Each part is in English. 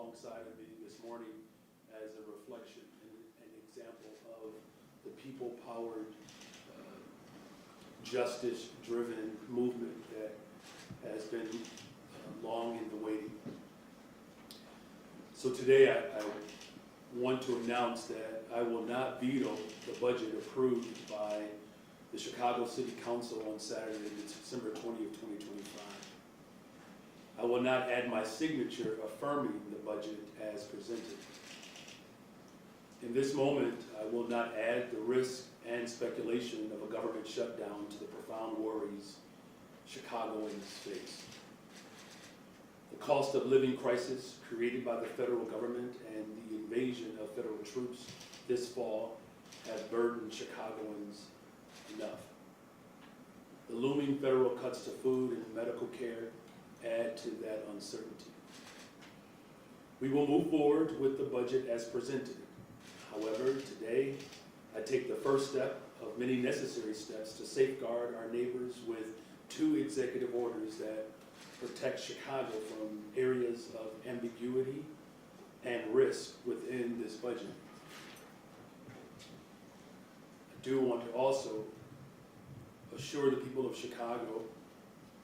alongside of me this morning as a reflection and an example of the people-powered, justice-driven movement that has been long in the waiting. So today I want to announce that I will not veto the budget approved by the Chicago City Council on Saturday, December 20th, 2025. I will not add my signature affirming the budget as presented. In this moment, I will not add the risk and speculation of a government shutdown to the profound worries Chicagoans face. The cost of living crisis created by the federal government and the invasion of federal troops this fall have burdened Chicagoans enough. The looming federal cuts to food and medical care add to that uncertainty. We will move forward with the budget as presented. However, today, I take the first step of many necessary steps to safeguard our neighbors with two executive orders that protect Chicago from areas of ambiguity and risk within this budget. I do want to also assure the people of Chicago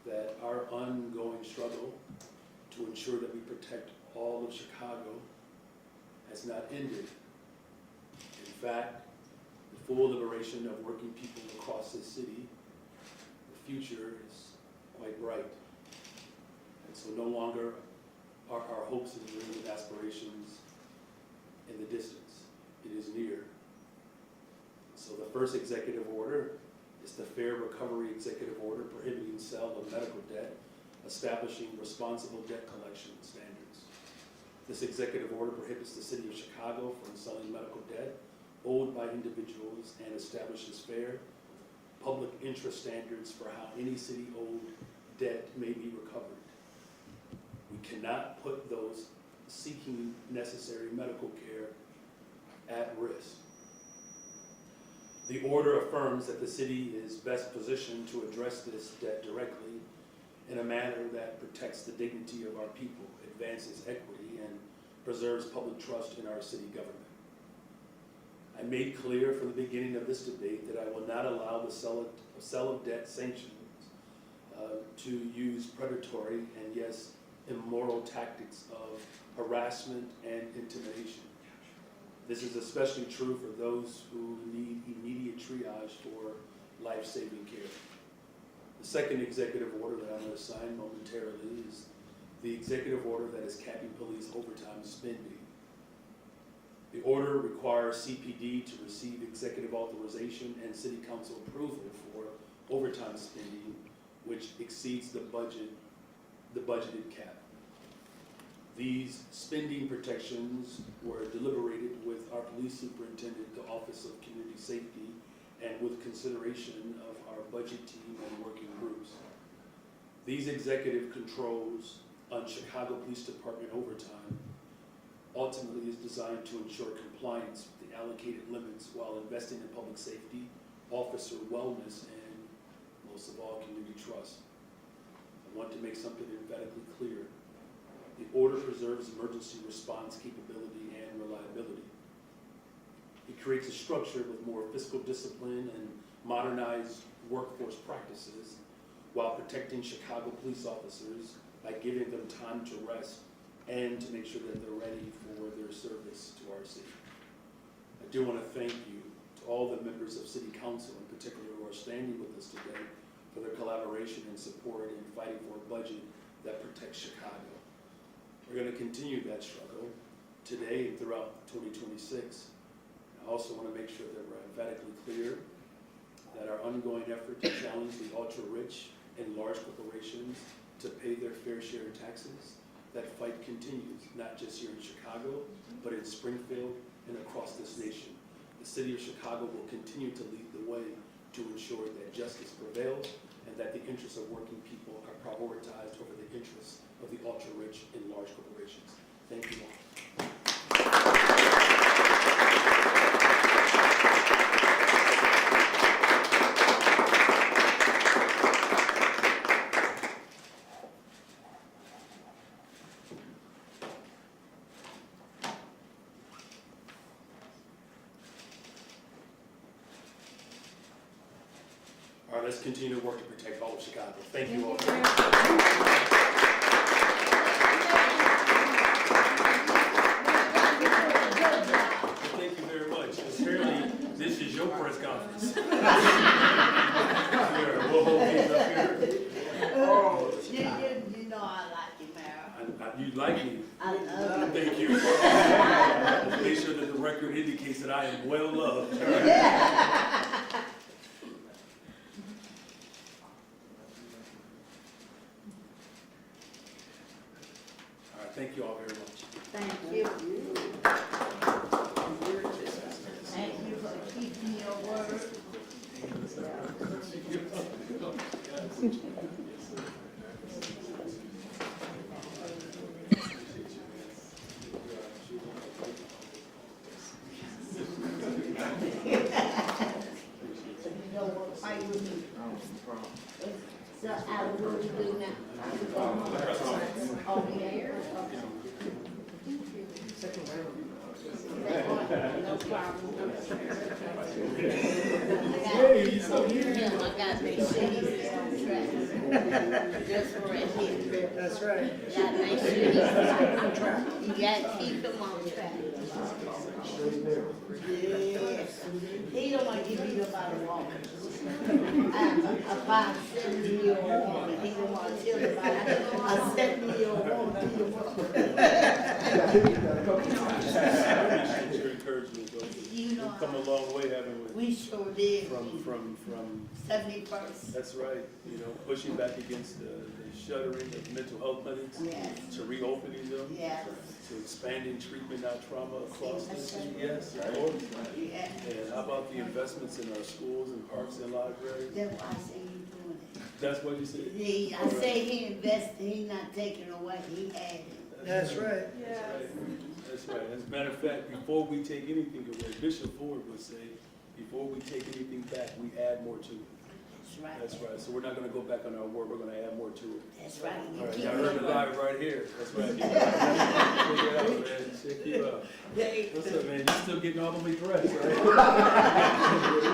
that our ongoing struggle to ensure that we protect all of Chicago has not ended. In fact, the full liberation of working people across this city, the future is quite bright. And so no longer are our hopes and dreams and aspirations in the distance. It is near. So the first executive order is the Fair Recovery Executive Order prohibiting sale of medical debt, establishing responsible debt collection standards. This executive order prohibits the city of Chicago from selling medical debt owed by individuals and establishes fair public interest standards for how any city-owed debt may be recovered. We cannot put those seeking necessary medical care at risk. The order affirms that the city is best positioned to address this debt directly in a manner that protects the dignity of our people, advances equity, and preserves public trust in our city government. I made clear from the beginning of this debate that I will not allow the sale of debt sanctions to use predatory and, yes, immoral tactics of harassment and intimidation. This is especially true for those who need immediate triage for life-saving care. The second executive order that I'm going to sign momentarily is the executive order that is capping police overtime spending. The order requires CPD to receive executive authorization and city council approval for overtime spending, which exceeds the budgeted cap. These spending protections were deliberated with our police superintendent, the Office of Community Safety, and with consideration of our budget team and working groups. These executive controls on Chicago Police Department overtime ultimately is designed to ensure compliance with the allocated limits while investing in public safety, officer wellness, and most of all, community trust. I want to make something emphatically clear. The order preserves emergency response capability and reliability. It creates a structure with more fiscal discipline and modernized workforce practices while protecting Chicago police officers by giving them time to rest and to make sure that they're ready for their service to our city. I do want to thank you to all the members of City Council in particular who are standing with us today for their collaboration and support in fighting for a budget that protects Chicago. We're going to continue that struggle today and throughout 2026. I also want to make sure that we're emphatically clear that our ongoing effort to challenge the ultra-rich and large corporations to pay their fair share of taxes, that fight continues, not just here in Chicago, but in Springfield and across this nation. The city of Chicago will continue to lead the way to ensure that justice prevails and that the interests of working people are prioritized over the interests of the ultra-rich and large corporations. Thank you all. All right, let's continue to work to protect all of Chicago. Thank you all. Thank you very much. Apparently, this is your press conference. Here, we'll hold these up here. Oh, you know I like you, Mayor. You like me. I love you. Thank you. Make sure that the record indicates that I am well loved. All right, thank you all very much. Thank you. Thank you for keeping your word. So I will do now. Over here. No problem. I got make sure he's on track. Just for right here. That's right. Gotta make sure he's on track. You gotta keep him on track. Yes. He don't want to give you about a woman. I'm a 5-7-year-old woman. He don't want to tell you about a 7-year-old woman. Your encouragement, though. You know, We've come a long way, haven't we? we sure did. From 71st. that's right, you know, pushing back against the shuttering of mental health clinics, Yes. to reopening them, Yes. to expanding treatment, not trauma across the That's city. right. Yes, Lord. Yeah. And how about the investments in our schools and parks and libraries? That's why I say you doing it. That's what you said? I say he invested, he not taking away, he added. That's right. That's right. As a matter of fact, before we take anything away, Bishop Ford would say, before we take anything back, we add more to it. That's right. That's right. So we're not gonna go back on our word, we're gonna add more to it. That's right. You All right, keep y'all heard it the up. live right here. That's right. Check it out, man. Check you out. What's up, man? You still getting all the way dressed, right?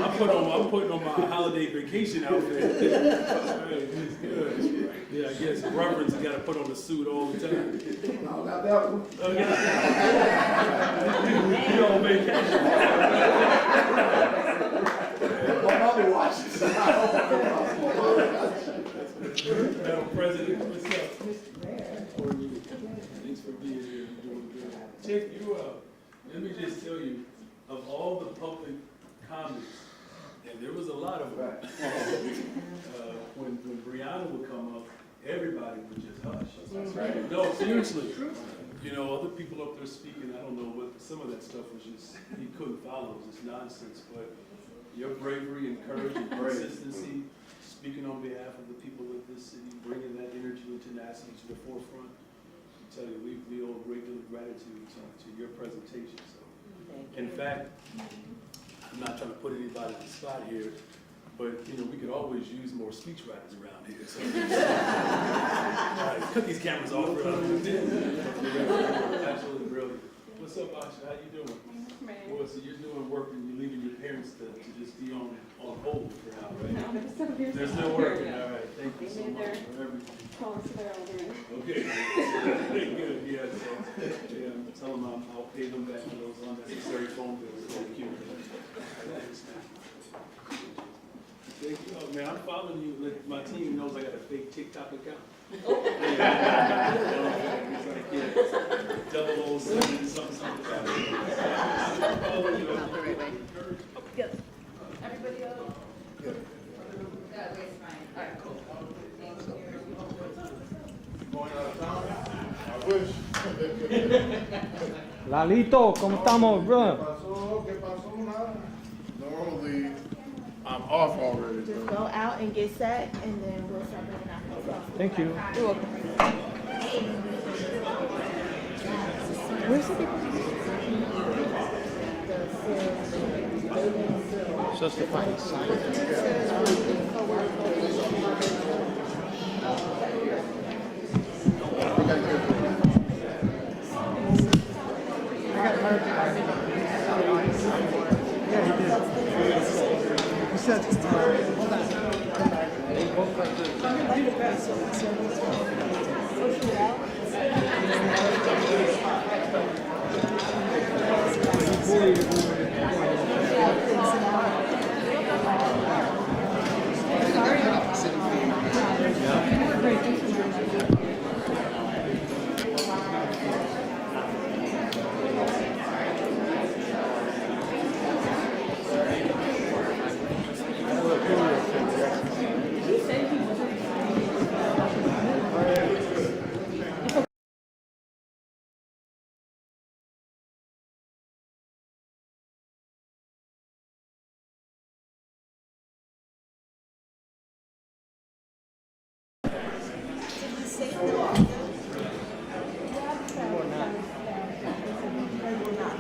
I'm putting on my holiday vacation outfit. All right, it's good. Yeah, I guess reverends gotta put on the suit all the time. No, not that one. Okay. You on vacation? My mother watches. Madam President, what's up? How are you? Thanks for being here. You're doing good. Check you out. Let me just tell you, of all the public comments, and there was a lot of them, when Brianna would come up, everybody would just hush. No, seriously. You know, other people up there speaking, I don't know what, some of that stuff was just, you couldn't follow, it was just nonsense, but your bravery and courage and consistency, speaking on behalf of the people of this city, bringing that energy and tenacity to the forefront, I tell you, we owe a great deal of gratitude to your presentation. So, in fact, I'm not trying to put anybody on the spot here, but you know, we could always use more speechwriters around here. So. All right, cut these cameras off. Absolutely brilliant. What's up, Asha? How you doing? Well, so you're doing work and you're leaving your parents to just be on hold for now, right? No, they're still here. They're still working. All right. Thank you so much for everything. Calls to their alderman. Okay. Good. Yeah. So, yeah. Tell them I'll pay them back for those unnecessary phone bills. Thank you. Thanks, man. Thank you. Oh, man, I'm following you. Like, my team knows I got a fake TikTok account. It's like, yeah, 007 something. Following you. Good. Everybody else? Good. That way's fine. All right, cool. Thank you. Going out of town? I wish. Lalito, ¿cómo estamos, bro? ¿Qué pasó? Nada. Normally, I'm off already. Just go out and get set, and then we'll start bringing out. Thank you. You're welcome. Where's the people? Just to find he said, hold on.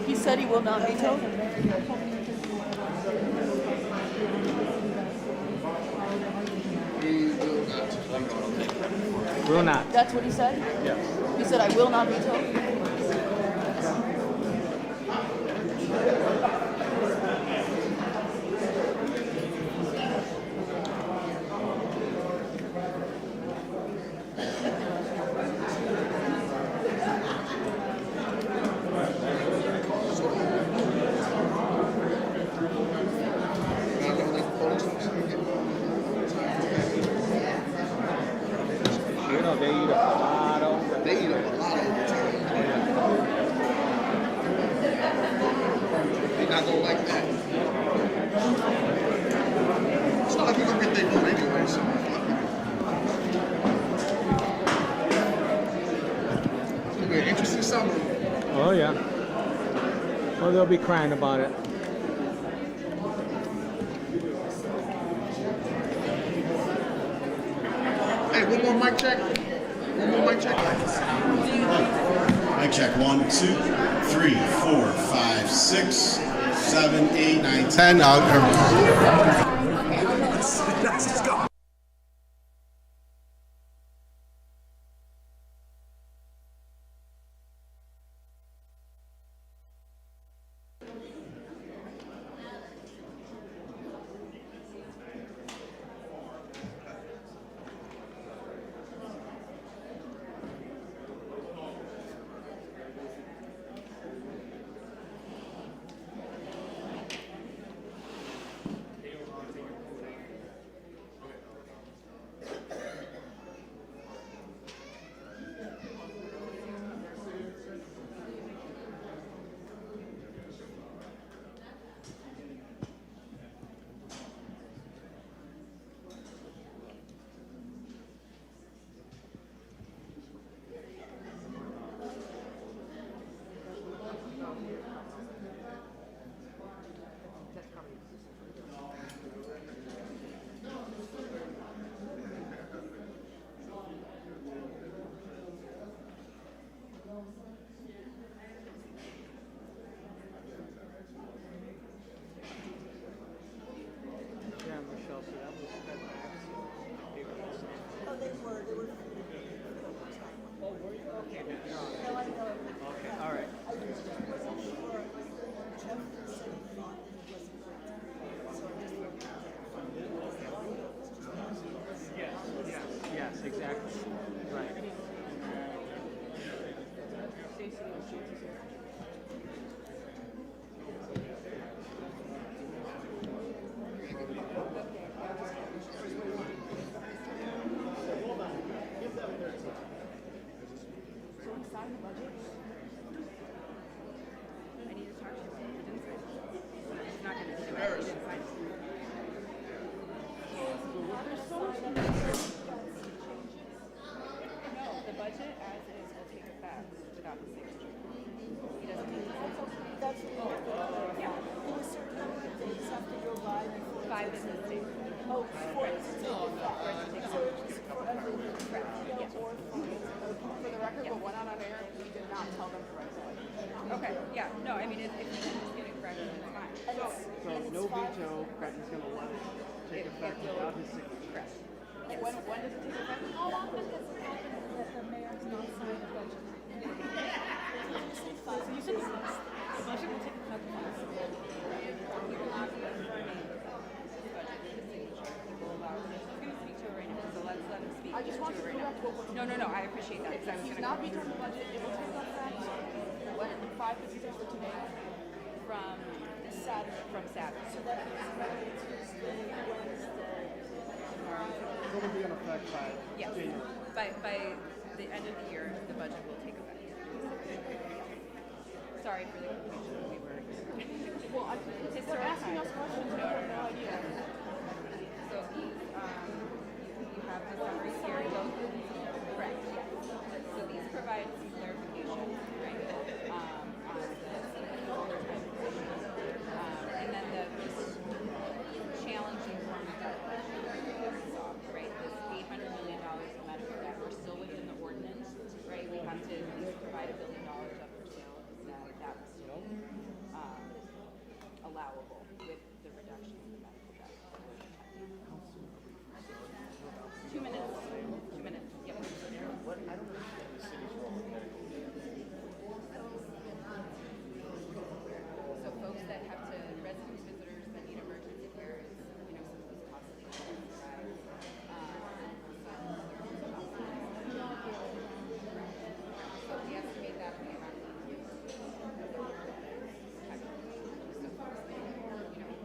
He said he will not veto. Will not. That's what he said? Yes. He said, I will not veto. You know, they eat a lot of. They eat up a lot of overtime. They're not gonna like that. It's not like we're gonna get their vote anyway, so. It's gonna be an interesting summer. Oh yeah. Well, they'll be crying about it. Hey, one more mic check. One more mic check. Mic check. 1, 2, 3, 4, 5, 6, 7, 8, 9, 10. Let's go. Yes, exactly. Right. I need to talk to him. He didn't sign it. He's not going to do it. He didn't sign it. No, the budget as is will take effect without the signature. He doesn't need to. That's yeah. There was certain number of days after your buy before. 5 business days. Oh, for it to take effect. So it's just for everything. Correct. Yes. Or for For the record, but went out on air, we did not tell them to write it. Okay, yeah, no, I mean, if you can just get it corrected, it's fine. So no veto, Creighton's gonna let it take effect without his signature. Correct. When does it take effect? how often has it happened that the mayor's not signed the budget? So you said the budget will take effect once. He will not be affirming this budget with the signature. He will allow, he's going to speak to it right now, so let's let him speak I just to want it to right now. correct what we're No, I appreciate that, because I was He's going to. not vetoing the budget, it will take effect when 5 procedures for today. From Saturday. From Saturday. So that means Monday, Tuesday, Wednesday, Friday. It'll be in effect by Yes. January. By the end of the year, the budget will take effect. Sorry for the confusion. We were. Well, I think they're asking us questions. We have no idea. So these, you have the summary here. Correct. Yes. So these provide some clarification, right? On the and then the challenging form of that we saw, right? This $800 million of medical debt. We're still within the ordinance, right? We have to at least provide $1 billion up for sale. That was still allowable with the reduction in the medical debt. 2 minutes. 2 minutes. Yep. What, I don't understand the city's role in medical So folks that have to, residents, visitors that need emergency care, is, you know, some of those costly rides. So we estimate that to be around 8 years. So folks that, you know,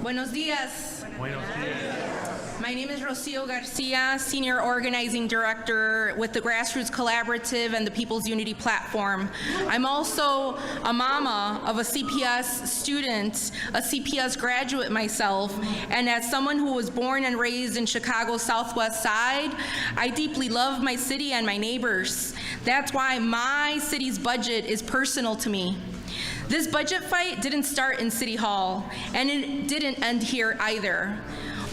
Buenos dias. My name is Rocio Garcia, Senior Organizing Director with the Grassroots Collaborative and the People's Unity Platform. I'm also a mama of a CPS student, a CPS graduate myself, and as someone who was born and raised in Chicago's Southwest Side, I deeply love my city and my neighbors. That's why my city's budget is personal to me. This budget fight didn't start in City Hall, and it didn't end here either.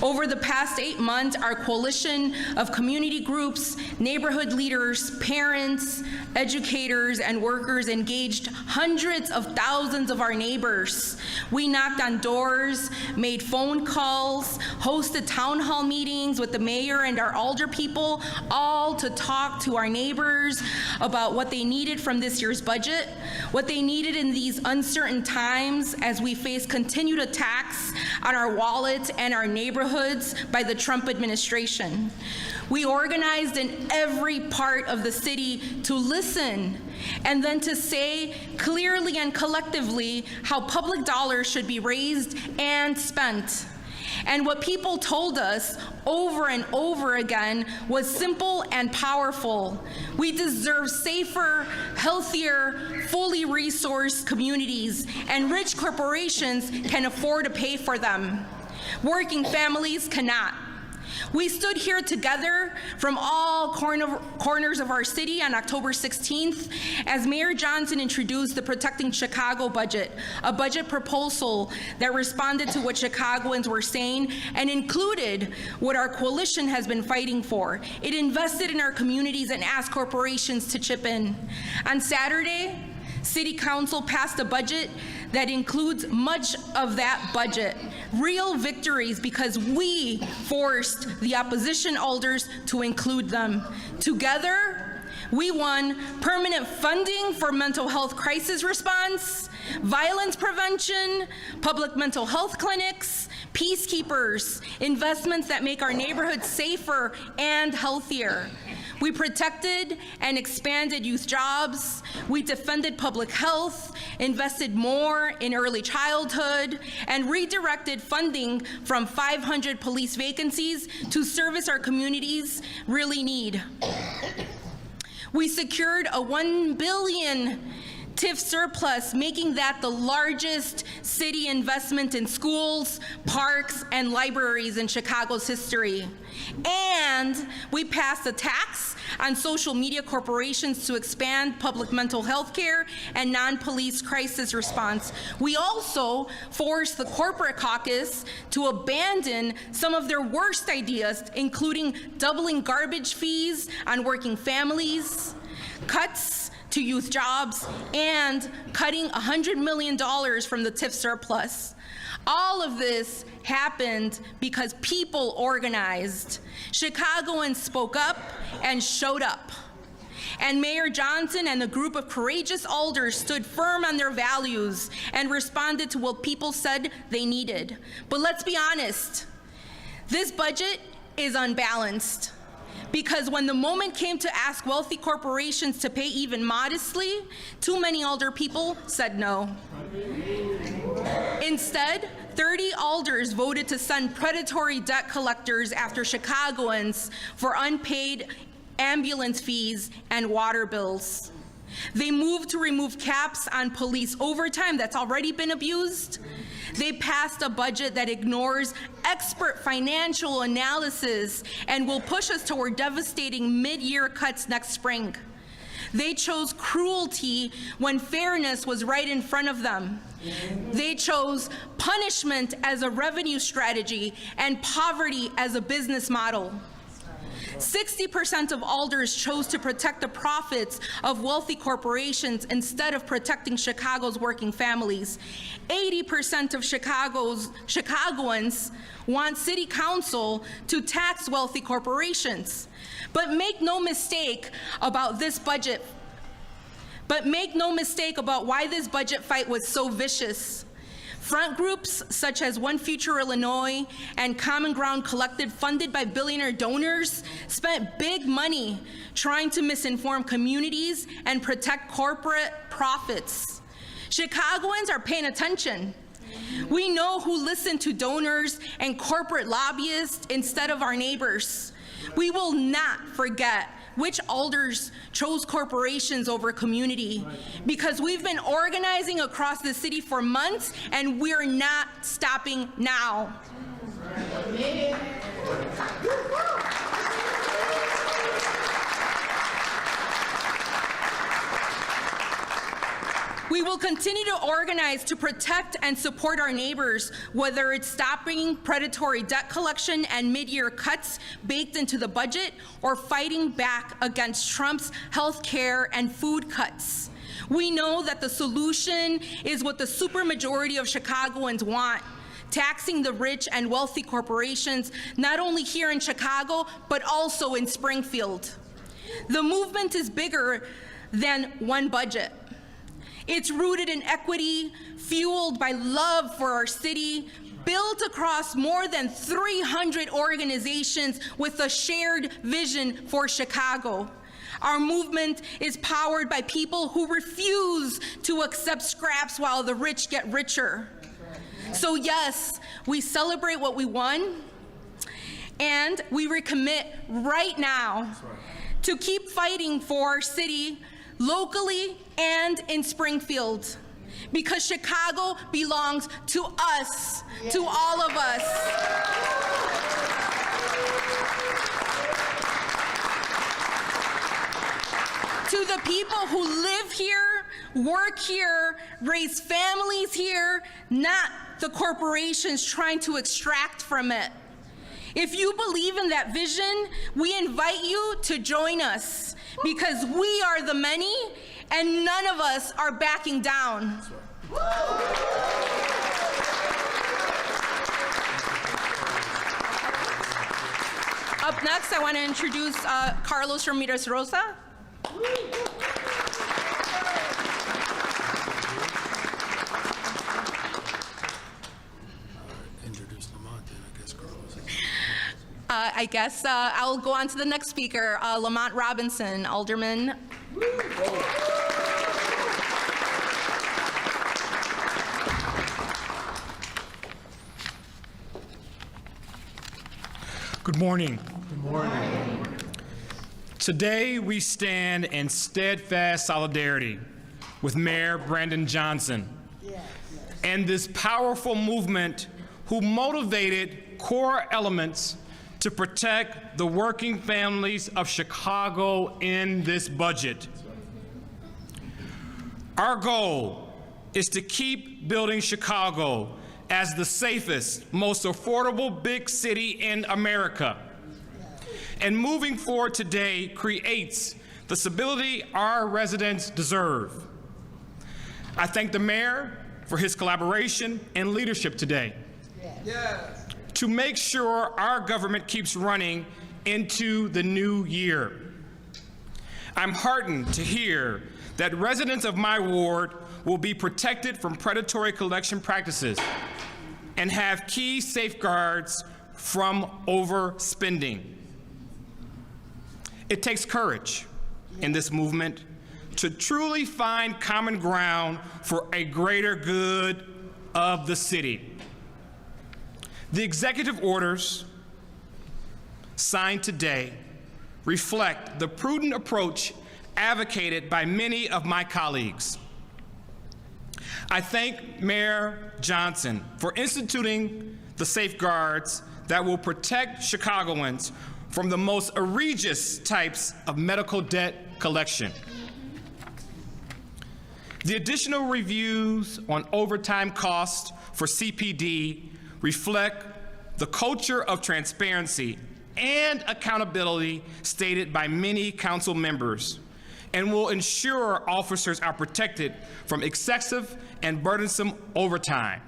Over the past 8 months, our coalition of community groups, neighborhood leaders, parents, educators, and workers engaged hundreds of thousands of our neighbors. We knocked on doors, made phone calls, hosted town hall meetings with the mayor and our alder people, all to talk to our neighbors about what they needed from this year's budget, what they needed in these uncertain times as we face continued attacks on our wallets and our neighborhoods by the Trump administration. We organized in every part of the city to listen and then to say clearly and collectively how public dollars should be raised and spent. And what people told us over and over again was simple and powerful. We deserve safer, healthier, fully resourced communities, and rich corporations can afford to pay for them. Working families cannot. We stood here together from all corners of our city on October 16th as Mayor Johnson introduced the Protecting Chicago budget, a budget proposal that responded to what Chicagoans were saying and included what our coalition has been fighting for. It invested in our communities and asked corporations to chip in. On Saturday, City Council passed a budget that includes much of that budget. Real victories because we forced the opposition alders to include them. Together, we won permanent funding for mental health crisis response, violence prevention, public mental health clinics, peacekeepers, investments that make our neighborhoods safer and healthier. We protected and expanded youth jobs. We defended public health, invested more in early childhood, and redirected funding from 500 police vacancies to service our communities really need. We secured a $1 billion TIF surplus, making that the largest city investment in schools, parks, and libraries in Chicago's history. And we passed a tax on social media corporations to expand public mental health care and non-police crisis response. We also forced the corporate caucus to abandon some of their worst ideas, including doubling garbage fees on working families, cuts to youth jobs, and cutting $100 million from the TIF surplus. All of this happened because people organized. Chicagoans spoke up and showed up. And Mayor Johnson and a group of courageous alders stood firm on their values and responded to what people said they needed. But let's be honest, this budget is unbalanced. Because when the moment came to ask wealthy corporations to pay even modestly, too many alder people said no. Instead, 30 alders voted to send predatory debt collectors after Chicagoans for unpaid ambulance fees and water bills. They moved to remove caps on police overtime that's already been abused. They passed a budget that ignores expert financial analysis and will push us toward devastating mid-year cuts next spring. They chose cruelty when fairness was right in front of them. They chose punishment as a revenue strategy and poverty as a business model. 60% of alders chose to protect the profits of wealthy corporations instead of protecting Chicago's working families. 80% of Chicagoans want City Council to tax wealthy corporations. But make no mistake about this budget. But make no mistake about why this budget fight was so vicious. Front groups such as One Future Illinois and Common Ground Collective, funded by billionaire donors, spent big money trying to misinform communities and protect corporate profits. Chicagoans are paying attention. We know who listened to donors and corporate lobbyists instead of our neighbors. We will not forget which alders chose corporations over community, because we've been organizing across the city for months and we're not stopping now. We will continue to organize to protect and support our neighbors, whether it's stopping predatory debt collection and mid-year cuts baked into the budget, or fighting back against Trump's health care and food cuts. We know that the solution is what the supermajority of Chicagoans want: taxing the rich and wealthy corporations, not only here in Chicago, but also in Springfield. The movement is bigger than one budget. It's rooted in equity, fueled by love for our city, built across more than 300 organizations with a shared vision for Chicago. Our movement is powered by people who refuse to accept scraps while the rich get richer. So yes, we celebrate what we won, and we recommit right now to keep fighting for our city, locally and in Springfield, because Chicago belongs to us, to all of us. To the people who live here, work here, raise families here, not the corporations trying to extract from it. If you believe in that vision, we invite you to join us, because we are the many and none of us are backing down. Up next, I want to introduce Carlos Ramirez Rosa. I guess I'll go on to the next speaker, Lamont Robinson, Alderman. Good morning. Good morning. Today we stand in steadfast solidarity with Mayor Brandon Johnson and this powerful movement who motivated core elements to protect the working families of Chicago in this budget. Our goal is to keep building Chicago as the safest, most affordable big city in America. And moving forward today creates the stability our residents deserve. I thank the mayor for his collaboration and leadership today. Yes. To make sure our government keeps running into the new year. I'm heartened to hear that residents of my ward will be protected from predatory collection practices and have key safeguards from overspending. It takes courage in this movement to truly find common ground for a greater good of the city. The executive orders signed today reflect the prudent approach advocated by many of my colleagues. I thank Mayor Johnson for instituting the safeguards that will protect Chicagoans from the most egregious types of medical debt collection. The additional reviews on overtime costs for CPD reflect the culture of transparency and accountability stated by many council members, and will ensure officers are protected from excessive and burdensome overtime.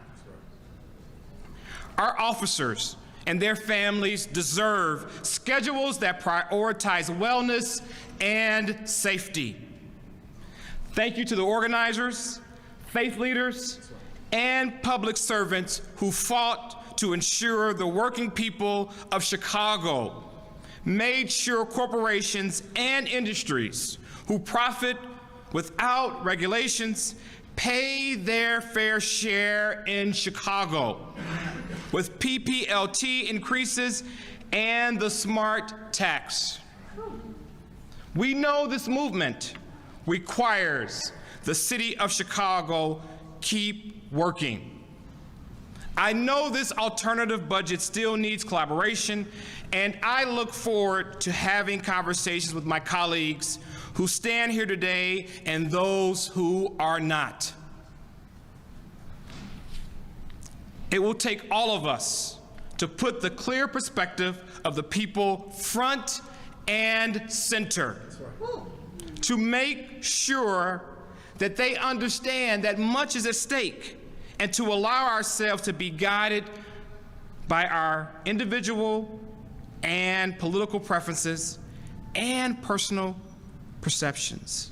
Our officers and their families deserve schedules that prioritize wellness and safety. Thank you to the organizers, faith leaders, and public servants who fought to ensure the working people of Chicago made sure corporations and industries who profit without regulations pay their fair share in Chicago with PPLT increases and the smart tax. We know this movement requires the city of Chicago keep working. I know this alternative budget still needs collaboration, and I look forward to having conversations with my colleagues who stand here today and those who are not. It will take all of us to put the clear perspective of the people front and center, to make sure that they understand that much is at stake, and to allow ourselves to be guided by our individual and political preferences and personal perceptions.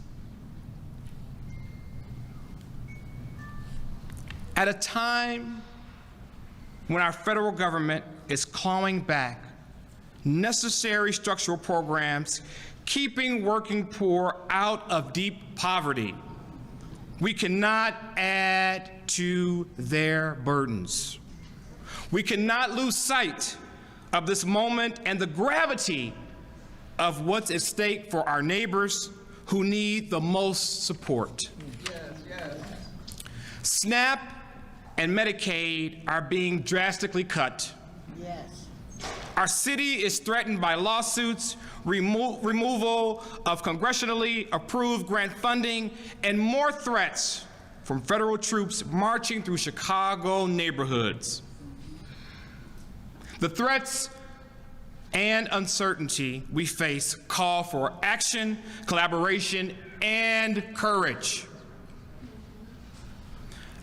At a time when our federal government is clawing back necessary structural programs, keeping working poor out of deep poverty, we cannot add to their burdens. We cannot lose sight of this moment and the gravity of what's at stake for our neighbors who need the most support. SNAP and Medicaid are being drastically cut. Yes. Our city is threatened by lawsuits, removal of congressionally approved grant funding, and more threats from federal troops marching through Chicago neighborhoods. The threats and uncertainty we face call for action, collaboration, and courage.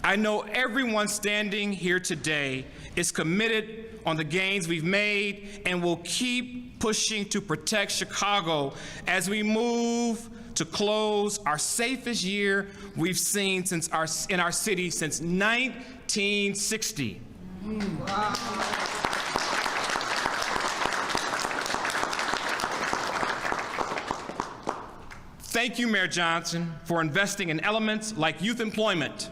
I know everyone standing here today is committed on the gains we've made and will keep pushing to protect Chicago as we move to close our safest year we've seen in our city since 1960. Wow. Thank you, Mayor Johnson, for investing in elements like youth employment,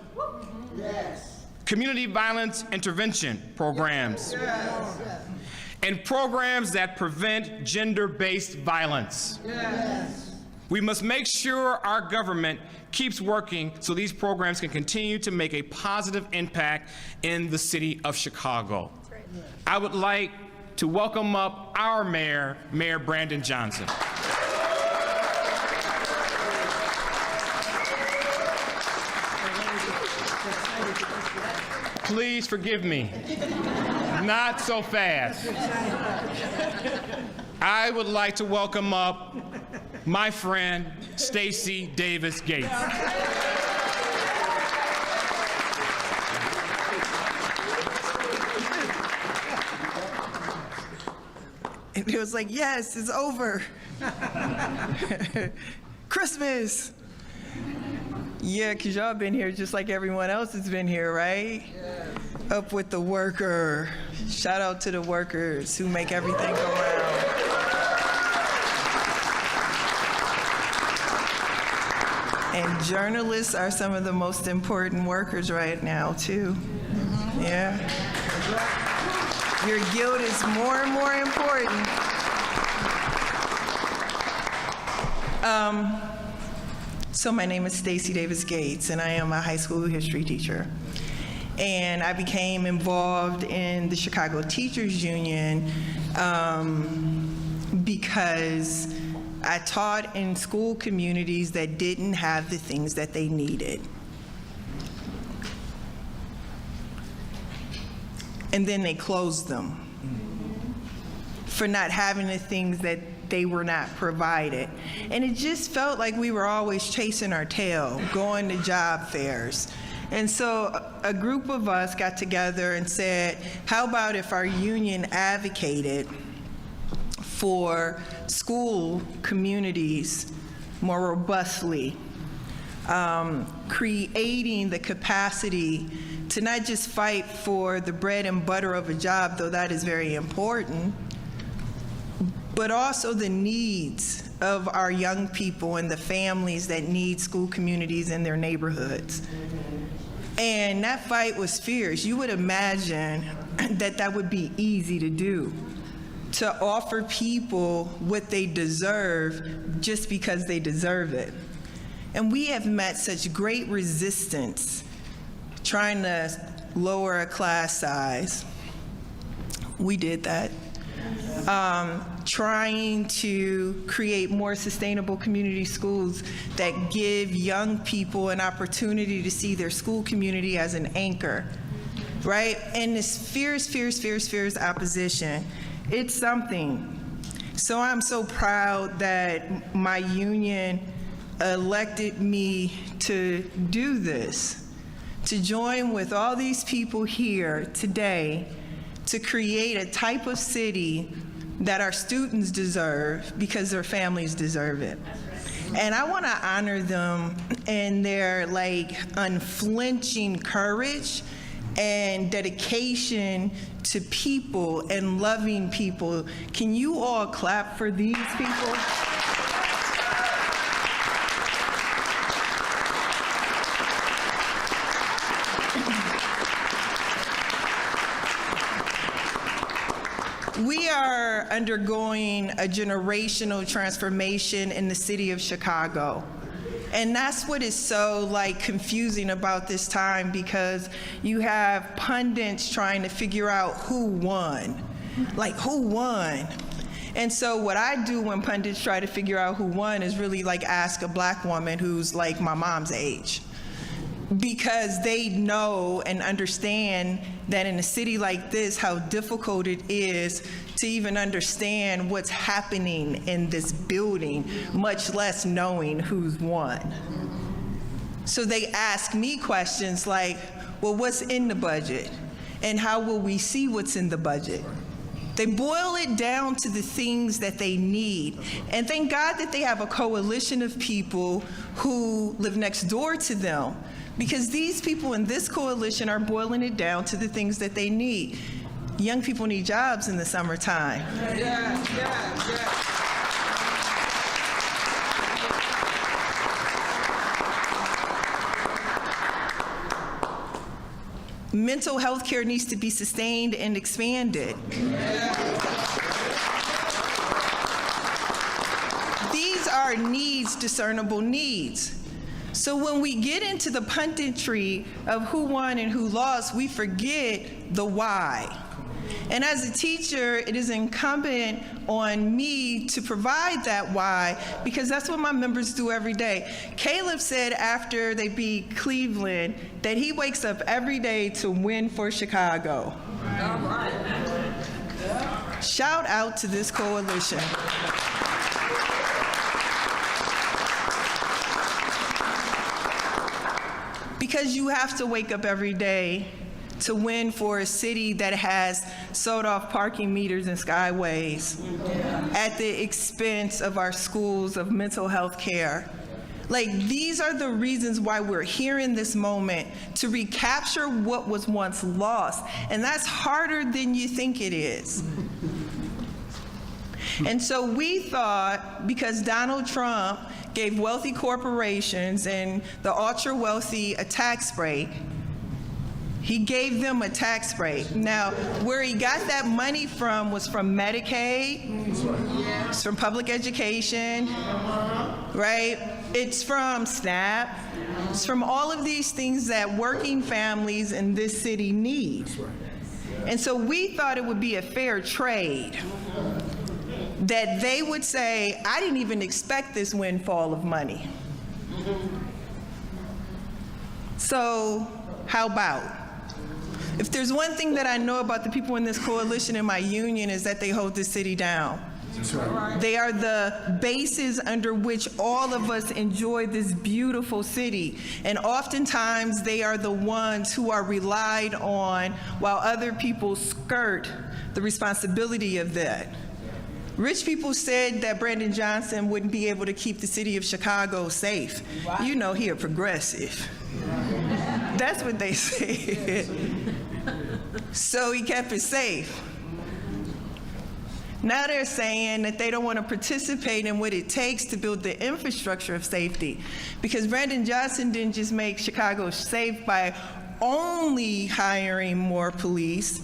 community violence intervention programs, and programs that prevent gender-based violence. We must make sure our government keeps working so these programs can continue to make a positive impact in the city of Chicago. I would like to welcome up our mayor, Mayor Brandon Johnson. Please forgive me. Not so fast. I would like to welcome up my friend, Stacey Davis Gates. And it was like, yes, it's over. Christmas. Yeah, because y'all been here just like everyone else has been here, right? Yeah. Up with the worker. Shout out to the workers who make everything go round. And journalists are some of the most important workers right now, too. Yeah. Your guild is more and more important. So my name is Stacey Davis Gates, and I am a high school history teacher. And I became involved in the Chicago Teachers Union because I taught in school communities that didn't have the things that they needed. And then they closed them for not having the things that they were not provided. And it just felt like we were always chasing our tail, going to job fairs. And so a group of us got together and said, how about if our union advocated for school communities more robustly, creating the capacity to not just fight for the bread and butter of a job, though that is very important, but also the needs of our young people and the families that need school communities in their neighborhoods. And that fight was fierce. You would imagine that that would be easy to do, to offer people what they deserve just because they deserve it. And we have met such great resistance trying to lower a class size. We did that. Trying to create more sustainable community schools that give young people an opportunity to see their school community as an anchor, right? And this fierce opposition, it's something. So I'm so proud that my union elected me to do this, to join with all these people here today to create a type of city that our students deserve because their families deserve it. And I want to honor them in their unflinching courage and dedication to people and loving people. Can you all clap for these people? We are undergoing a generational transformation in the city of Chicago. And that's what is so confusing about this time, because you have pundits trying to figure out who won. Who won? And so what I do when pundits try to figure out who won is really ask a black woman who's my mom's age. Because they know and understand that in a city like this, how difficult it is to even understand what's happening in this building, much less knowing who's won. So they ask me questions like, well, what's in the budget? And how will we see what's in the budget? They boil it down to the things that they need. And thank God that they have a coalition of people who live next door to them, because these people in this coalition are boiling it down to the things that they need. Young people need jobs in the summertime. Mental health care needs to be sustained and expanded. These are needs, discernible needs. So when we get into the punditry of who won and who lost, we forget the why. And as a teacher, it is incumbent on me to provide that why, because that's what my members do every day. Caleb said after they beat Cleveland that he wakes up every day to win for Chicago. All right. Shout out to this coalition. Because you have to wake up every day to win for a city that has sold off parking meters and skyways at the expense of our schools, of mental health care. These are the reasons why we're here in this moment, to recapture what was once lost. And that's harder than you think it is. And so we thought, because Donald Trump gave wealthy corporations and the ultra-wealthy a tax break, he gave them a tax break. Now, where he got that money from was from Medicaid, it's from public education, right? It's from SNAP, it's from all of these things that working families in this city need. And so we thought it would be a fair trade, that they would say, I didn't even expect this windfall of money. So how about? If there's one thing that I know about the people in this coalition and my union, is that they hold this city down. That's right. They are the bases under which all of us enjoy this beautiful city. And oftentimes they are the ones who are relied on while other people skirt the responsibility of that. Rich people said that Brandon Johnson wouldn't be able to keep the city of Chicago safe. Wow. You know, he a progressive. That's what they said. So he kept it safe. Now they're saying that they don't want to participate in what it takes to build the infrastructure of safety. Because Brandon Johnson didn't just make Chicago safe by only hiring more police.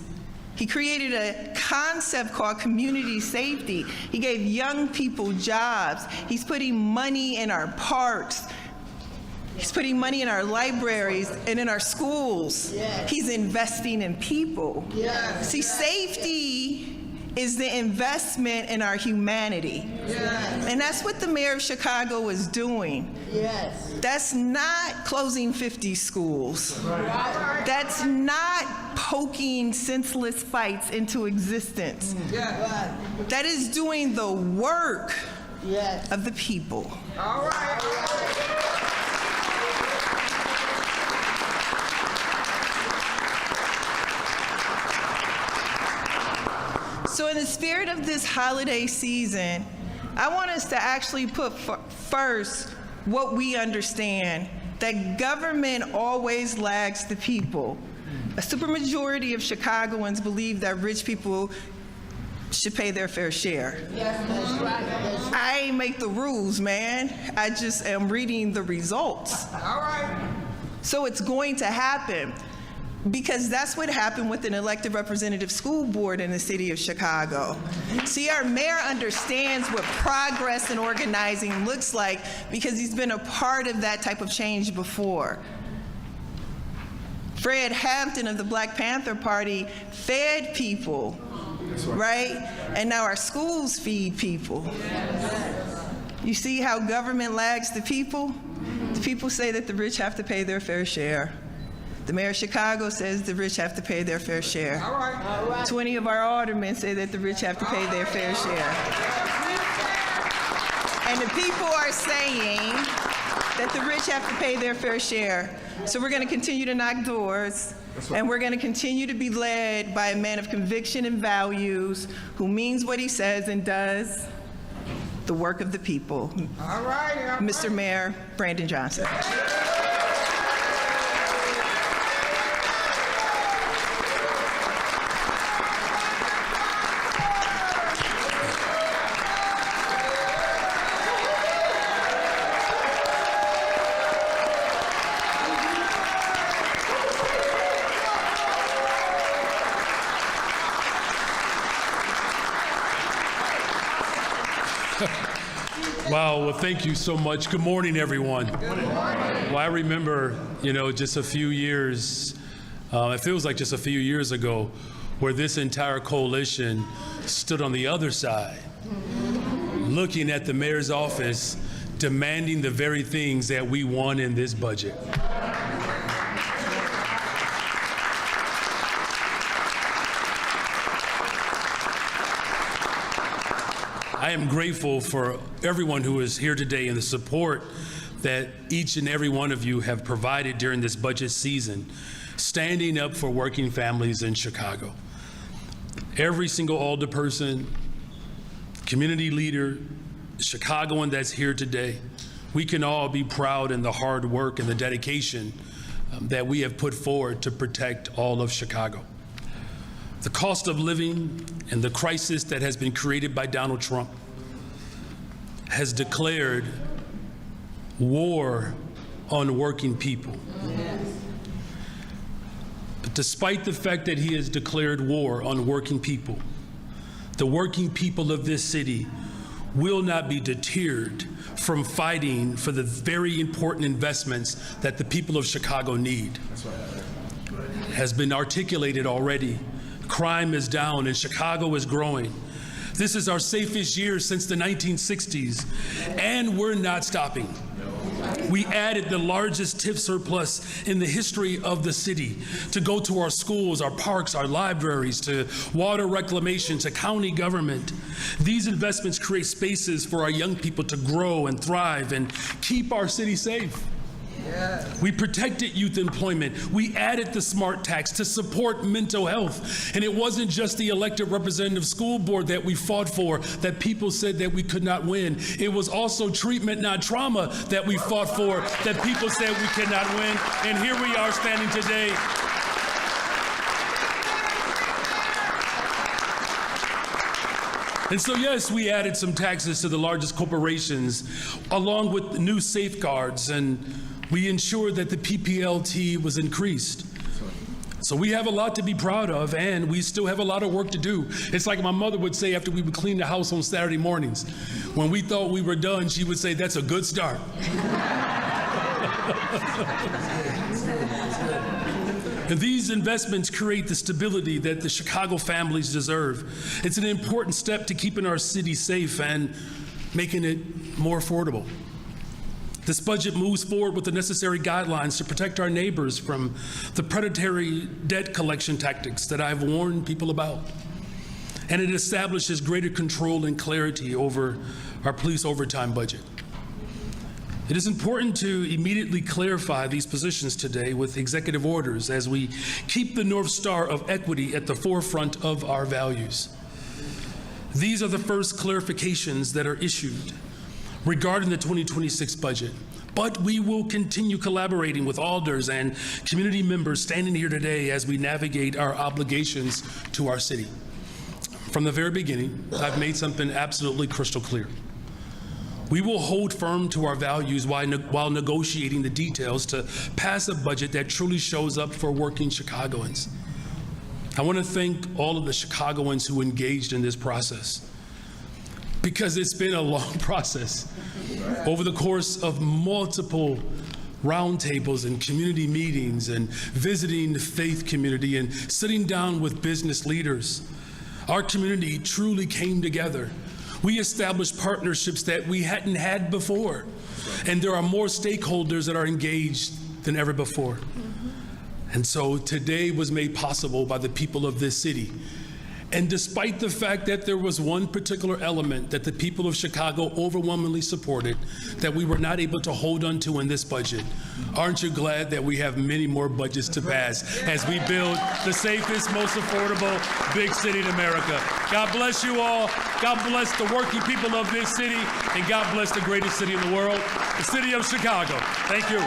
He created a concept called community safety. He gave young people jobs. He's putting money in our parks. He's putting money in our libraries and in our schools. Yes. He's investing in people. Yes. See, safety is the investment in our humanity. Yes. And that's what the mayor of Chicago is doing. Yes. That's not closing 50 schools. Right. That's not poking senseless fights into existence. Yes. That is doing the work of the people. All right. So in the spirit of this holiday season, I want us to actually put first what we understand, that government always lags the people. A supermajority of Chicagoans believe that rich people should pay their fair share. Yes, that's right. That's right. I ain't make the rules, man. I just am reading the results. All right. So it's going to happen. Because that's what happened with an elected representative school board in the city of Chicago. See, our mayor understands what progress and organizing looks like because he's been a part of that type of change before. Fred Hampton of the Black Panther Party fed people, right? And now our schools feed people. You see how government lags the people? The people say that the rich have to pay their fair share. The mayor of Chicago says the rich have to pay their fair share. All right. All right. 20 of our aldermen say that the rich have to pay their fair share. And the people are saying that the rich have to pay their fair share. So we're going to continue to knock doors, and we're going to continue to be led by a man of conviction and values who means what he says and does the work of the people. All right. Mr. Mayor, Brandon Johnson. Wow, well, thank you so much. Good morning, everyone. Good morning. Well, I remember, just a few years, it feels like just a few years ago, where this entire coalition stood on the other side, looking at the mayor's office, demanding the very things that we want in this budget. I am grateful for everyone who is here today and the support that each and every one of you have provided during this budget season, standing up for working families in Chicago. Every single alderperson, community leader, Chicagoan that's here today, we can all be proud in the hard work and the dedication that we have put forward to protect all of Chicago. The cost of living and the crisis that has been created by Donald Trump has declared war on working people. Yes. But despite the fact that he has declared war on working people, the working people of this city will not be deterred from fighting for the very important investments that the people of Chicago need. That's right. It has been articulated already. Crime is down and Chicago is growing. This is our safest year since the 1960s, and we're not stopping. We added the largest TIF surplus in the history of the city to go to our schools, our parks, our libraries, to water reclamation, to county government. These investments create spaces for our young people to grow and thrive and keep our city safe. Yes. We protected youth employment. We added the smart tax to support mental health. And it wasn't just the elected representative school board that we fought for, that people said that we could not win. It was also treatment, not trauma, that we fought for, that people said we cannot win. And here we are standing today. And so, yes, we added some taxes to the largest corporations, along with new safeguards, and we ensured that the PPLT was increased. So we have a lot to be proud of, and we still have a lot of work to do. It's like my mother would say after we would clean the house on Saturday mornings. When we thought we were done, she would say, "That's a good start." And these investments create the stability that the Chicago families deserve. It's an important step to keeping our city safe and making it more affordable. This budget moves forward with the necessary guidelines to protect our neighbors from the predatory debt collection tactics that I've warned people about. And it establishes greater control and clarity over our police overtime budget. It is important to immediately clarify these positions today with executive orders as we keep the North Star of equity at the forefront of our values. These are the first clarifications that are issued regarding the 2026 budget, but we will continue collaborating with alders and community members standing here today as we navigate our obligations to our city. From the very beginning, I've made something absolutely crystal clear. We will hold firm to our values while negotiating the details to pass a budget that truly shows up for working Chicagoans. I want to thank all of the Chicagoans who engaged in this process, because it's been a long process. Over the course of multiple roundtables and community meetings and visiting the faith community and sitting down with business leaders, our community truly came together. We established partnerships that we hadn't had before, and there are more stakeholders that are engaged than ever before. And so today was made possible by the people of this city. And despite the fact that there was one particular element that the people of Chicago overwhelmingly supported that we were not able to hold on to in this budget, aren't you glad that we have many more budgets to pass as we build the safest, most affordable big city in America? God bless you all. God bless the working people of this city, and God bless the greatest city in the world, the city of Chicago. Thank you.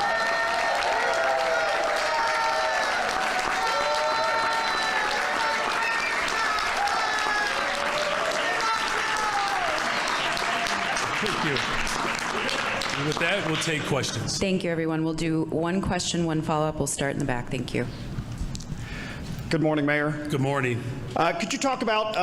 Thank you. And with that, we'll take questions. Thank you, everyone. We'll do one question, one follow-up. We'll start in the back. Thank you. Good morning, Mayor. Good morning. Could you talk about,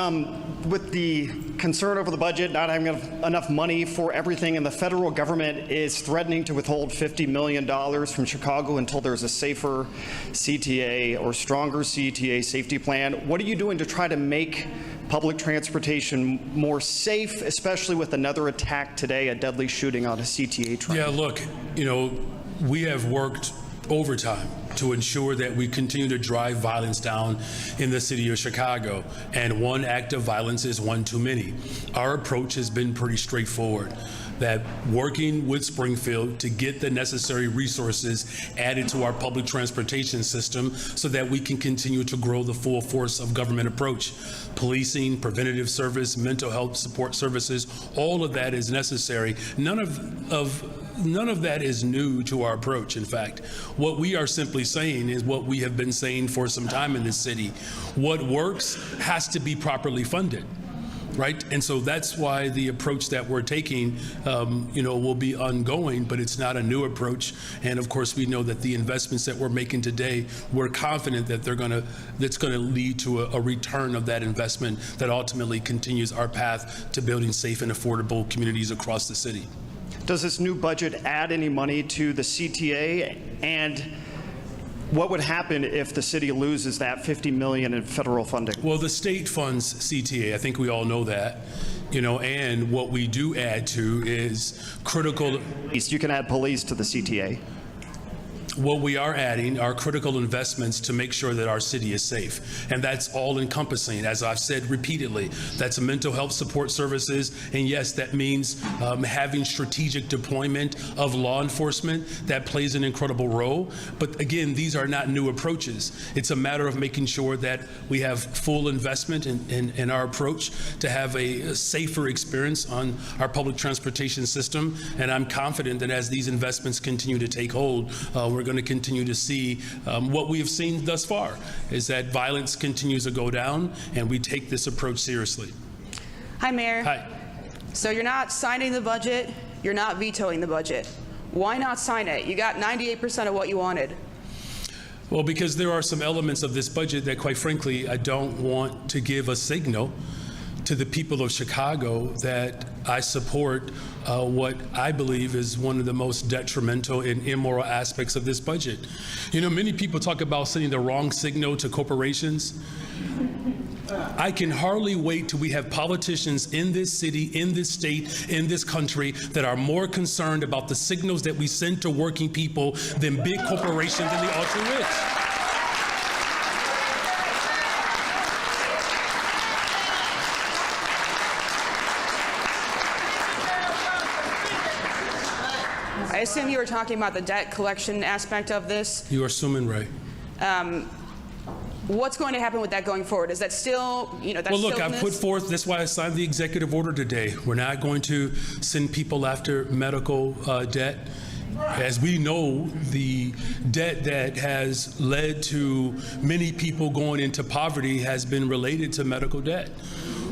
with the concern over the budget, not having enough money for everything, and the federal government is threatening to withhold $50 million from Chicago until there's a safer CTA or stronger CTA safety plan. What are you doing to try to make public transportation more safe, especially with another attack today, a deadly shooting on a CTA train? Yeah, look, you know, we have worked overtime to ensure that we continue to drive violence down in the city of Chicago. And one act of violence is one too many. Our approach has been pretty straightforward, that working with Springfield to get the necessary resources added to our public transportation system so that we can continue to grow the full force of government approach. Policing, preventative service, mental health support services, all of that is necessary. None of that is new to our approach. In fact, what we are simply saying is what we have been saying for some time in this city. What works has to be properly funded. Right? And so that's why the approach that we're taking, will be ongoing, but it's not a new approach. And of course, we know that the investments that we're making today, we're confident that that's going to lead to a return of that investment that ultimately continues our path to building safe and affordable communities across the city. Does this new budget add any money to the CTA? And what would happen if the city loses that $50 million in federal funding? Well, the state funds CTA. I think we all know that. And what we do add to is critical. You can add police to the CTA. What we are adding are critical investments to make sure that our city is safe. And that's all encompassing, as I've said repeatedly. That's mental health support services. And yes, that means having strategic deployment of law enforcement. That plays an incredible role. But again, these are not new approaches. It's a matter of making sure that we have full investment in our approach to have a safer experience on our public transportation system. And I'm confident that as these investments continue to take hold, we're going to continue to see what we have seen thus far, is that violence continues to go down, and we take this approach seriously. Hi, Mayor. Hi. So you're not signing the budget, you're not vetoing the budget. Why not sign it? You got 98% of what you wanted. Well, because there are some elements of this budget that, quite frankly, I don't want to give a signal to the people of Chicago that I support what I believe is one of the most detrimental and immoral aspects of this budget. You know, many people talk about sending the wrong signal to corporations. I can hardly wait till we have politicians in this city, in this state, in this country that are more concerned about the signals that we send to working people than big corporations and the ultra-rich. I assume you were talking about the debt collection aspect of this. You are assuming right. What's going to happen with that going forward? Is that still, that's Well, look, still I've put forth, that's why I signed the executive order today. We're not going to send people after medical debt. As we know, the debt that has led to many people going into poverty has been related to medical debt.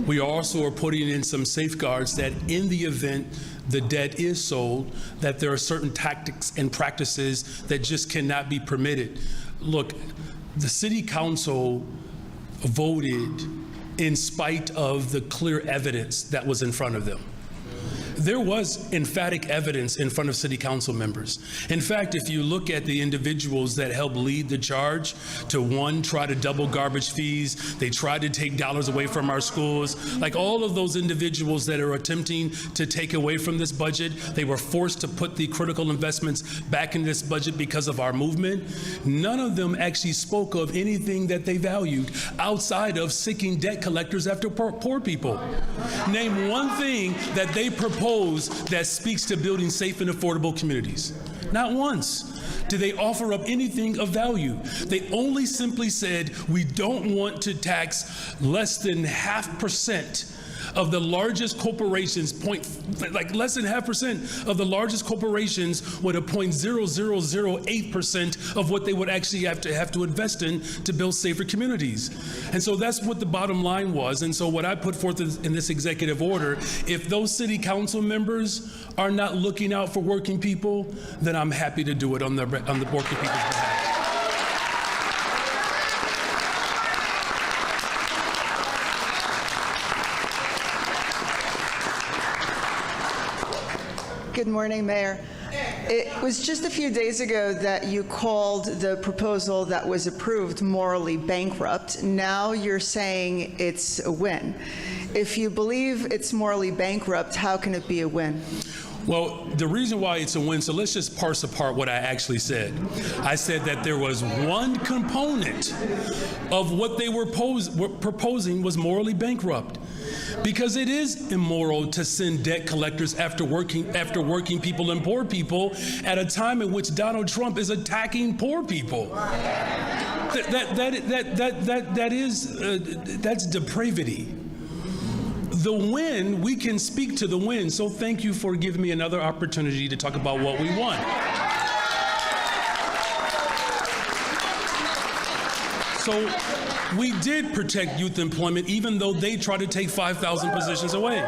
We also are putting in some safeguards that in the event the debt is sold, that there are certain tactics and practices that just cannot be permitted. Look, the city council voted in spite of the clear evidence that was in front of them. There was emphatic evidence in front of city council members. In fact, if you look at the individuals that helped lead the charge to, one, try to double garbage fees, they tried to take dollars away from our schools, like all of those individuals that are attempting to take away from this budget, they were forced to put the critical investments back in this budget because of our movement. None of them actually spoke of anything that they valued outside of seeking debt collectors after poor people. Name one thing that they proposed that speaks to building safe and affordable communities. Not once did they offer up anything of value. They only simply said, we don't want to tax less than 0.5% of the largest corporations, less than 0.5% of the largest corporations with a 0.0008% of what they would actually have to invest in to build safer communities. And so that's what the bottom line was. And so what I put forth in this executive order, if those city council members are not looking out for working people, then I'm happy to do it on the working people's behalf. Good morning, Mayor. It was just a few days ago that you called the proposal that was approved morally bankrupt. Now you're saying it's a win. If you believe it's morally bankrupt, how can it be a win? Well, the reason why it's a win, so let's just parse apart what I actually said. I said that there was one component of what they were proposing was morally bankrupt. Because it is immoral to send debt collectors after working people and poor people at a time in which Donald Trump is attacking poor people. That's depravity. The win, we can speak to the win. So thank you for giving me another opportunity to talk about what we won. So we did protect youth employment even though they tried to take 5,000 positions away.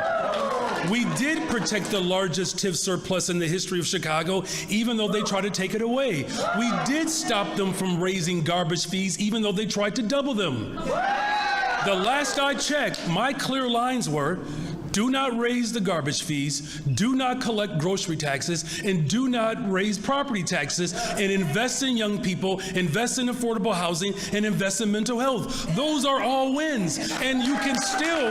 We did protect the largest TIF surplus in the history of Chicago even though they tried to take it away. We did stop them from raising garbage fees even though they tried to double them. The last I checked, my clear lines were, do not raise the garbage fees, do not collect grocery taxes, and do not raise property taxes, and invest in young people, invest in affordable housing, and invest in mental health. Those are all wins, and you can still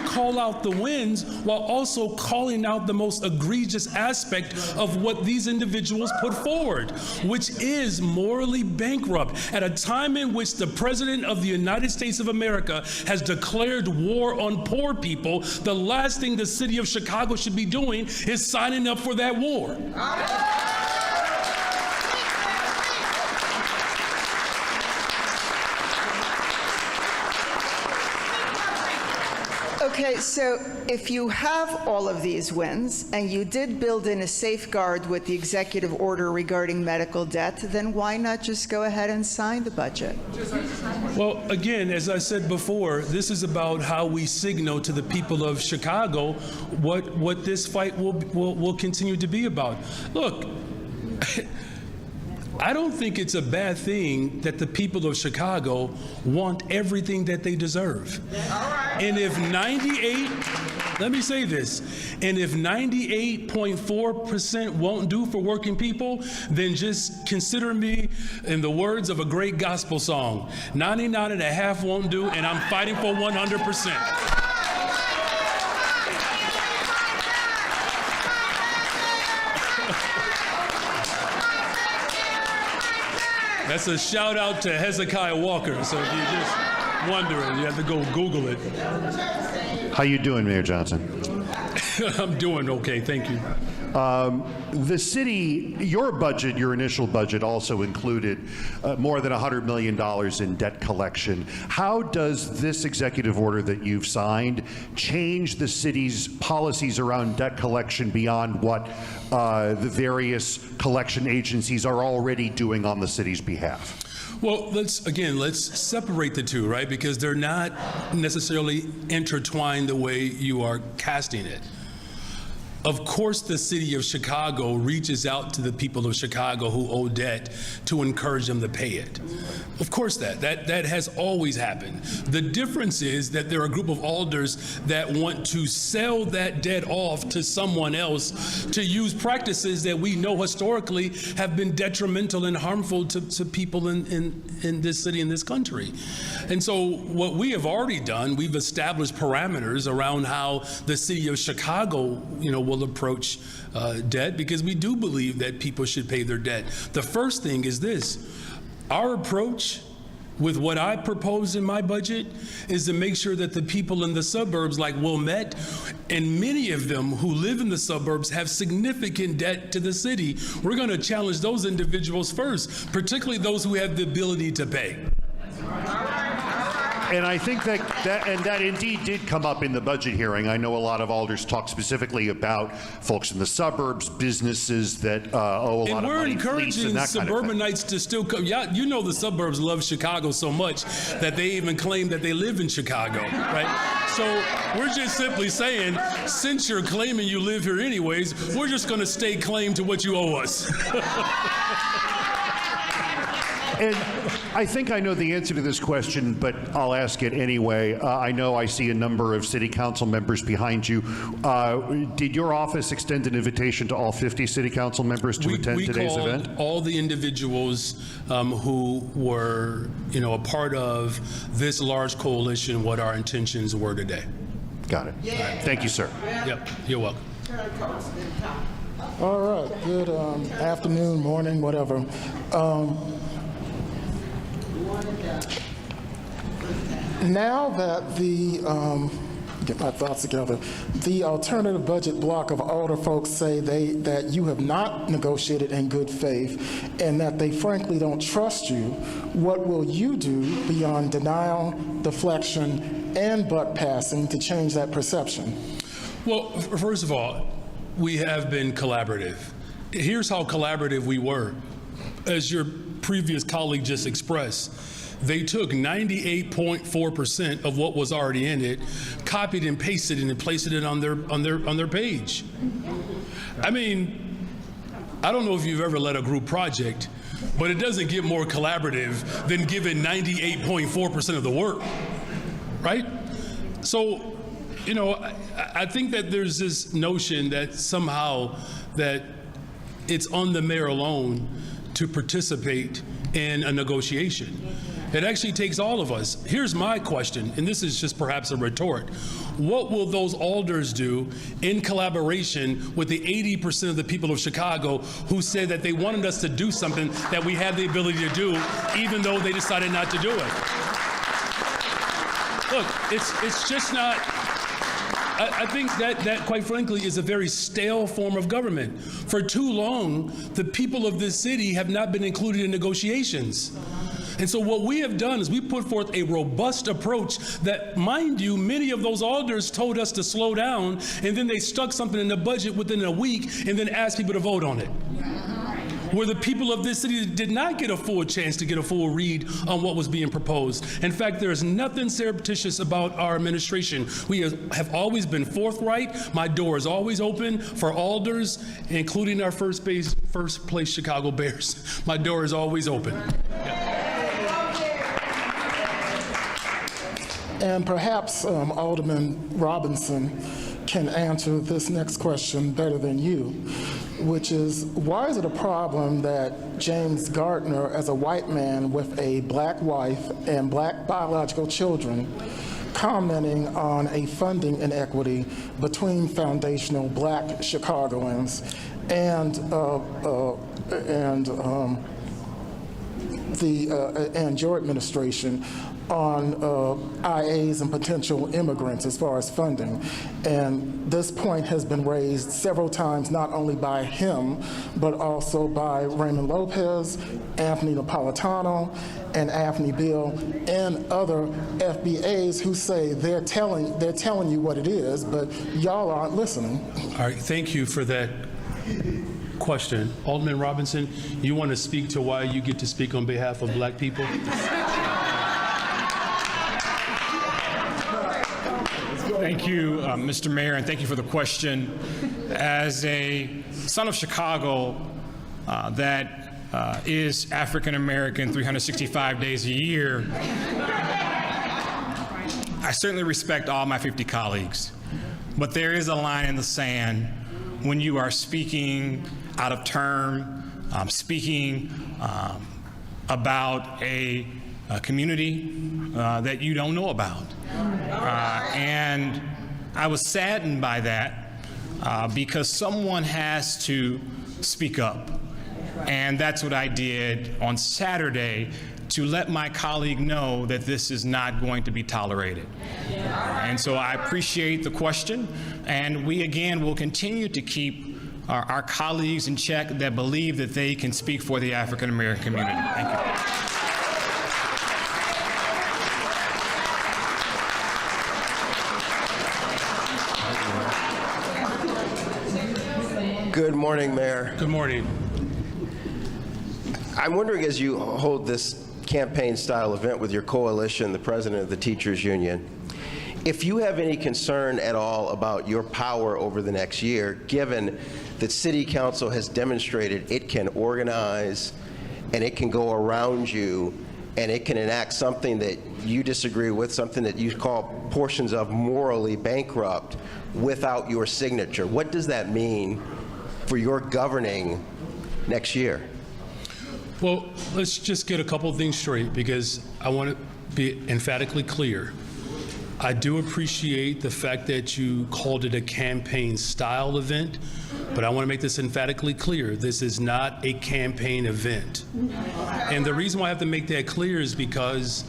call out the wins while also calling out the most egregious aspect of what these individuals put forward, which is morally bankrupt at a time in which the President of the United States of America has declared war on poor people. The last thing the city of Chicago should be doing is signing up for that war. Okay, so if you have all of these wins, and you did build in a safeguard with the executive order regarding medical debt, then why not just go ahead and sign the budget? Well, again, as I said before, this is about how we signal to the people of Chicago what this fight will continue to be about. Look, I don't think it's a bad thing that the people of Chicago want everything that they deserve. And if 98.4% won't do for working people, then just consider me, in the words of a great gospel song, 99.5 won't do, and I'm fighting for 100%. That's a shout out to Hezekiah Walker. So if you're just wondering, you have to go Google it. How you doing, Mayor Johnson? I'm doing okay, thank you. The city, your budget, your initial budget also included more than $100 million in debt collection. How does this executive order that you've signed change the city's policies around debt collection beyond what the various collection agencies are already doing on the city's behalf? Well, let's separate the two, right? Because they're not necessarily intertwined the way you are casting it. Of course, the city of Chicago reaches out to the people of Chicago who owe debt to encourage them to pay it. Of course, that has always happened. The difference is that there are a group of alders that want to sell that debt off to someone else to use practices that we know historically have been detrimental and harmful to people in this city, in this country. And so what we have already done, we've established parameters around how the city of Chicago, will approach debt, because we do believe that people should pay their debt. The first thing is this: our approach with what I propose in my budget is to make sure that the people in the suburbs like Wilmette, and many of them who live in the suburbs, have significant debt to the city. We're going to challenge those individuals first, particularly those who have the ability to pay. And I think that indeed did come up in the budget hearing. I know a lot of alders talk specifically about folks in the suburbs, businesses that owe a lot of money, fleets and that kind of thing. And we're encouraging suburbanites to still come. Yeah, the suburbs love Chicago so much that they even claim that they live in Chicago, right? So we're just simply saying, since you're claiming you live here anyways, we're just going to stay claim to what you owe us. And I think I know the answer to this question, but I'll ask it anyway. I know I see a number of city council members behind you. Did your office extend an invitation to all 50 city council members to attend today's event? We called all the individuals who were, a part of this large coalition, what our intentions were today. Got it. Yeah. Thank you, sir. Yep, you're welcome. All right, good afternoon, morning, whatever. Now that get my thoughts together, the alternative budget block of Alder folks say that you have not negotiated in good faith and that they frankly don't trust you, what will you do beyond denial, deflection, and buck passing to change that perception? Well, first of all, we have been collaborative. Here's how collaborative we were. As your previous colleague just expressed, they took 98.4% of what was already in it, copied and pasted it, and pasted it on their page. I mean, I don't know if you've ever led a group project, but it doesn't get more collaborative than giving 98.4% of the work, right? So, I think that there's this notion that somehow that it's on the mayor alone to participate in a negotiation. It actually takes all of us. Here's my question, and this is just perhaps a retort. What will those alders do in collaboration with the 80% of the people of Chicago who said that they wanted us to do something that we had the ability to do, even though they decided not to do it? Look, it's just not. I think that, quite frankly, is a very stale form of government. For too long, the people of this city have not been included in negotiations. And so what we have done is we put forth a robust approach that, mind you, many of those alders told us to slow down, and then they stuck something in the budget within a week and then asked people to vote on it. Where the people of this city did not get a full chance to get a full read on what was being proposed. In fact, there is nothing surreptitious about our administration. We have always been forthright. My door is always open for alders, including our first place Chicago Bears. My door is always open. And perhaps Alderman Robinson can answer this next question better than you, which is, why is it a problem that James Gardner, as a white man with a black wife and black biological children, commenting on a funding inequity between foundational black Chicagoans and your administration on IAs and potential immigrants as far as funding? And this point has been raised several times, not only by him, but also by Raymond Lopez, Anthony Napolitano, and Anthony Bill, and other FBAs who say they're telling you what it is, but y'all aren't listening. All right, thank you for that question. Alderman Robinson, you want to speak to why you get to speak on behalf of black people? Thank you, Mr. Mayor, and thank you for the question. As a son of Chicago that is African American 365 days a year, I certainly respect all my 50 colleagues, but there is a line in the sand when you are speaking out of term, speaking about a community that you don't know about. And I was saddened by that because someone has to speak up. And that's what I did on Saturday to let my colleague know that this is not going to be tolerated. And so I appreciate the question, and we again will continue to keep our colleagues in check that believe that they can speak for the African American community. Thank you. Good morning, Mayor. Good morning. I'm wondering, as you hold this campaign-style event with your coalition, the president of the Teachers Union, if you have any concern at all about your power over the next year, given that City Council has demonstrated it can organize and it can go around you and it can enact something that you disagree with, something that you call portions of morally bankrupt without your signature. What does that mean for your governing next year? Well, let's just get a couple of things straight, because I want to be emphatically clear. I do appreciate the fact that you called it a campaign-style event, but I want to make this emphatically clear. This is not a campaign event. And the reason why I have to make that clear is because,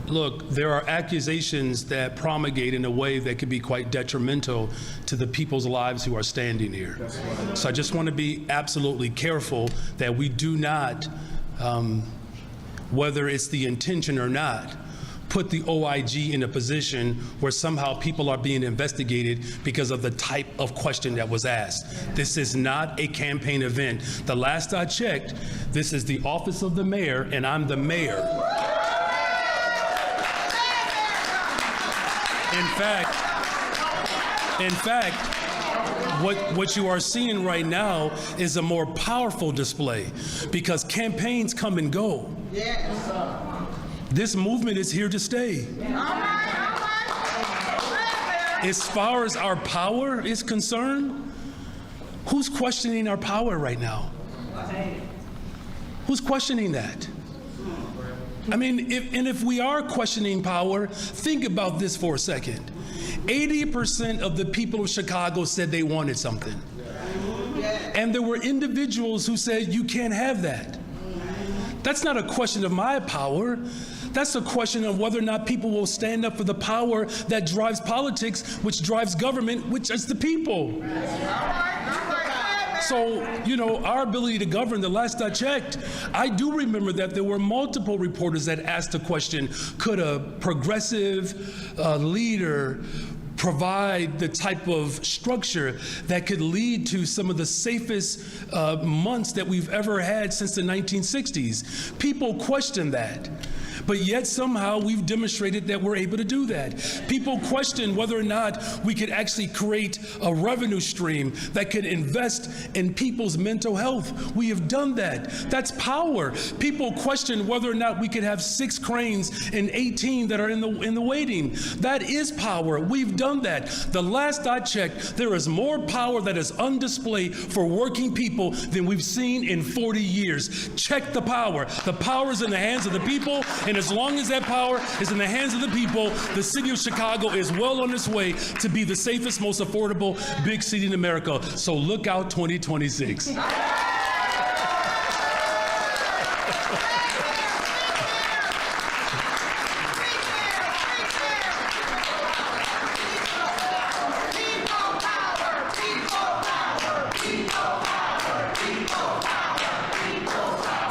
look, there are accusations that promulgate in a way that could be quite detrimental to the people's lives who are standing here. So I just want to be absolutely careful that we do not, whether it's the intention or not, put the OIG in a position where somehow people are being investigated because of the type of question that was asked. This is not a campaign event. The last I checked, this is the office of the mayor, and I'm the mayor. In fact, what you are seeing right now is a more powerful display, because campaigns come and go. This movement is here to stay. As far as our power is concerned, who's questioning our power right now? Who's questioning that? I mean, if we are questioning power, think about this for a second. 80% of the people of Chicago said they wanted something. And there were individuals who said, you can't have that. That's not a question of my power. That's a question of whether or not people will stand up for the power that drives politics, which drives government, which is the people. So, you know, our ability to govern, the last I checked, I do remember that there were multiple reporters that asked the question, could a progressive leader provide the type of structure that could lead to some of the safest months that we've ever had since the 1960s? People question that. But yet somehow we've demonstrated that we're able to do that. People question whether or not we could actually create a revenue stream that could invest in people's mental health. We have done that. That's power. People question whether or not we could have 6 cranes and 18 that are in the waiting. That is power. We've done that. The last I checked, there is more power that is on display for working people than we've seen in 40 years. Check the power. The power is in the hands of the people, and as long as that power is in the hands of the people, the city of Chicago is well on its way to be the safest, most affordable big city in America. So look out 2026.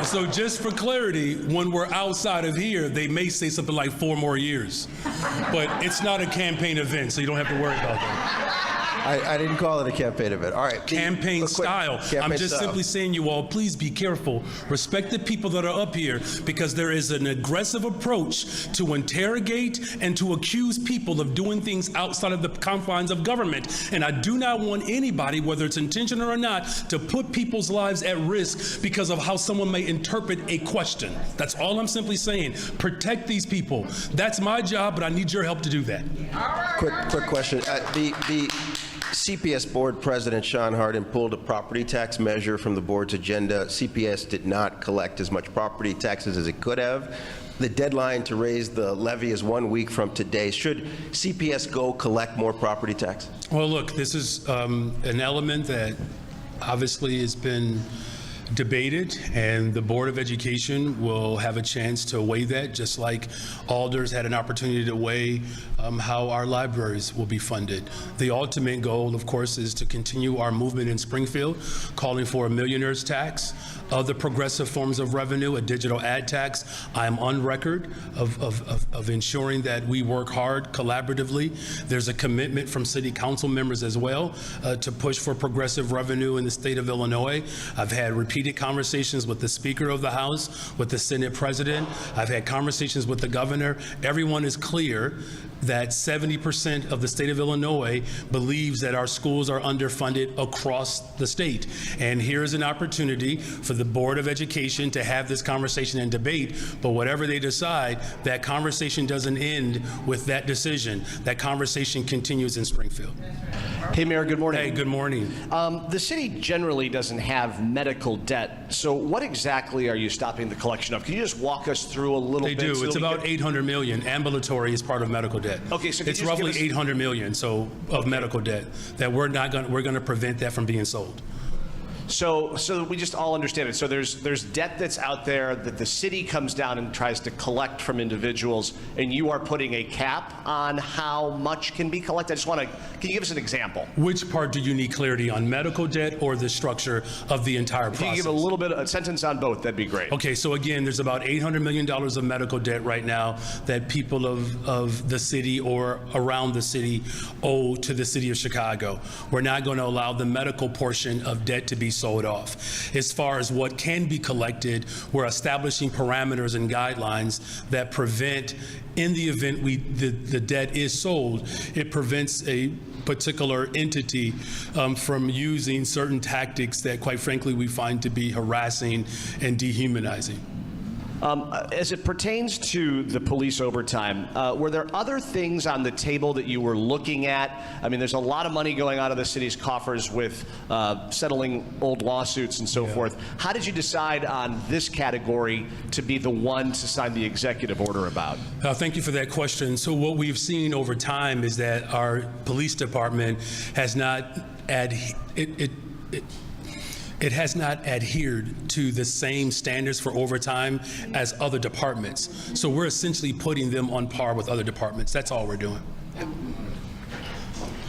So just for clarity, when we're outside of here, they may say something like 4 more years. But it's not a campaign event, so you don't have to worry about that. I didn't call it a campaign event. All right. Campaign style. I'm just simply saying, you all, please be careful. Respect the people that are up here, because there is an aggressive approach to interrogate and to accuse people of doing things outside of the confines of government. And I do not want anybody, whether it's intentional or not, to put people's lives at risk because of how someone may interpret a question. That's all I'm simply saying. Protect these people. That's my job, but I need your help to do that. Quick question. The CPS board president, Sean Hardin, pulled a property tax measure from the board's agenda. CPS did not collect as much property taxes as it could have. The deadline to raise the levy is 1 week from today. Should CPS go collect more property tax? Well, look, this is an element that obviously has been debated, and the Board of Education will have a chance to weigh that, just like alders had an opportunity to weigh how our libraries will be funded. The ultimate goal, of course, is to continue our movement in Springfield, calling for a millionaire's tax, other progressive forms of revenue, a digital ad tax. I am on record of ensuring that we work hard collaboratively. There's a commitment from city council members as well to push for progressive revenue in the state of Illinois. I've had repeated conversations with the Speaker of the House, with the Senate President. I've had conversations with the governor. Everyone is clear that 70% of the state of Illinois believes that our schools are underfunded across the state. And here is an opportunity for the Board of Education to have this conversation and debate, but whatever they decide, that conversation doesn't end with that decision. That conversation continues in Springfield. Hey, Mayor, good morning. Hey, good morning. The city generally doesn't have medical debt, so what exactly are you stopping the collection of? Can you just walk us through a little bit? They do. It's about $800 million. Ambulatory is part of medical debt. Okay, so it's roughly $800 million of medical debt that we're going to prevent that from being sold. So we just all understand it. So there's debt that's out there that the city comes down and tries to collect from individuals, and you are putting a cap on how much can be collected. I just want to, can you give us an example? Which part do you need clarity on, medical debt or the structure of the entire process? If you can give a little bit, a sentence on both, that'd be great. Okay, so again, there's about $800 million of medical debt right now that people of the city or around the city owe to the city of Chicago. We're not going to allow the medical portion of debt to be sold off. As far as what can be collected, we're establishing parameters and guidelines that prevent, in the event the debt is sold, it prevents a particular entity from using certain tactics that, quite frankly, we find to be harassing and dehumanizing. As it pertains to the police overtime, were there other things on the table that you were looking at? I mean, there's a lot of money going out of the city's coffers with settling old lawsuits and so forth. How did you decide on this category to be the one to sign the executive order about? Thank you for that question. So what we've seen over time is that our police department has not it has not adhered to the same standards for overtime as other departments. So we're essentially putting them on par with other departments. That's all we're doing.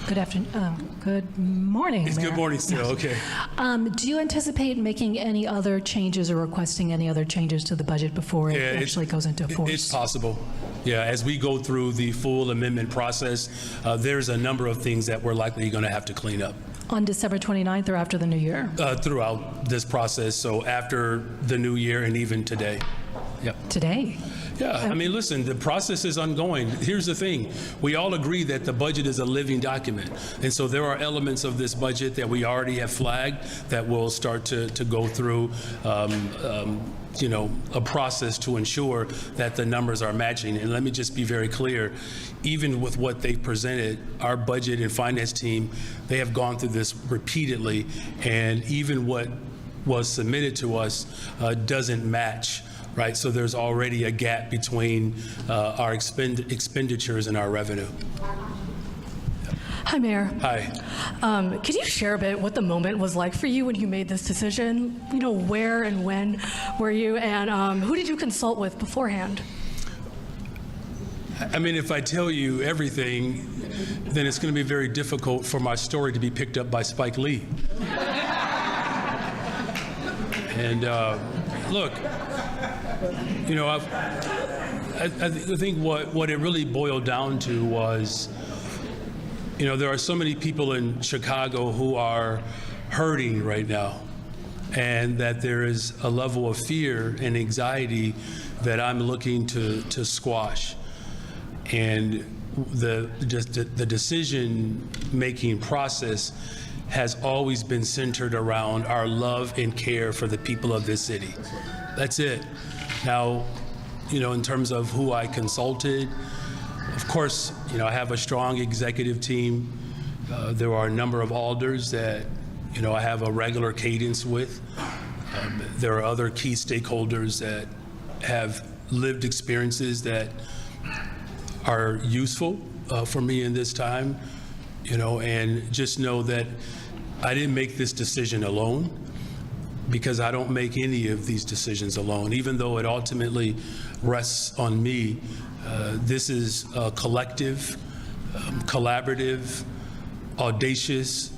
Good afternoon. Good morning, It's Mayor. good morning still, okay. Do you anticipate making any other changes or requesting any other changes to the budget before it actually goes into force? It's possible. Yeah, as we go through the full amendment process, there's a number of things that we're likely going to have to clean up. On December 29th or after the new year? Throughout this process, so after the new year and even today. Yep. Today? Yeah, I mean, listen, the process is ongoing. Here's the thing. We all agree that the budget is a living document. And so there are elements of this budget that we already have flagged that will start to go through, you know, a process to ensure that the numbers are matching. And let me just be very clear, even with what they presented, our budget and finance team, they have gone through this repeatedly. And even what was submitted to us doesn't match. Right, so there's already a gap between our expenditures and our revenue. Hi, Mayor. Hi. Could you share a bit what the moment was like for you when you made this decision? You know, where and when were you, and who did you consult with beforehand? I mean, if I tell you everything, then it's going to be very difficult for my story to be picked up by Spike Lee. And look, you know, I think what it really boiled down to was, you know, there are so many people in Chicago who are hurting right now, and that there is a level of fear and anxiety that I'm looking to squash. And the decision-making process has always been centered around our love and care for the people of this city. That's it. Now, you know, in terms of who I consulted, of course, you know, I have a strong executive team. There are a number of alders that, you know, I have a regular cadence with. There are other key stakeholders that have lived experiences that are useful for me in this time, you know, and just know that I didn't make this decision alone, because I don't make any of these decisions alone. Even though it ultimately rests on me, this is a collective, collaborative, audacious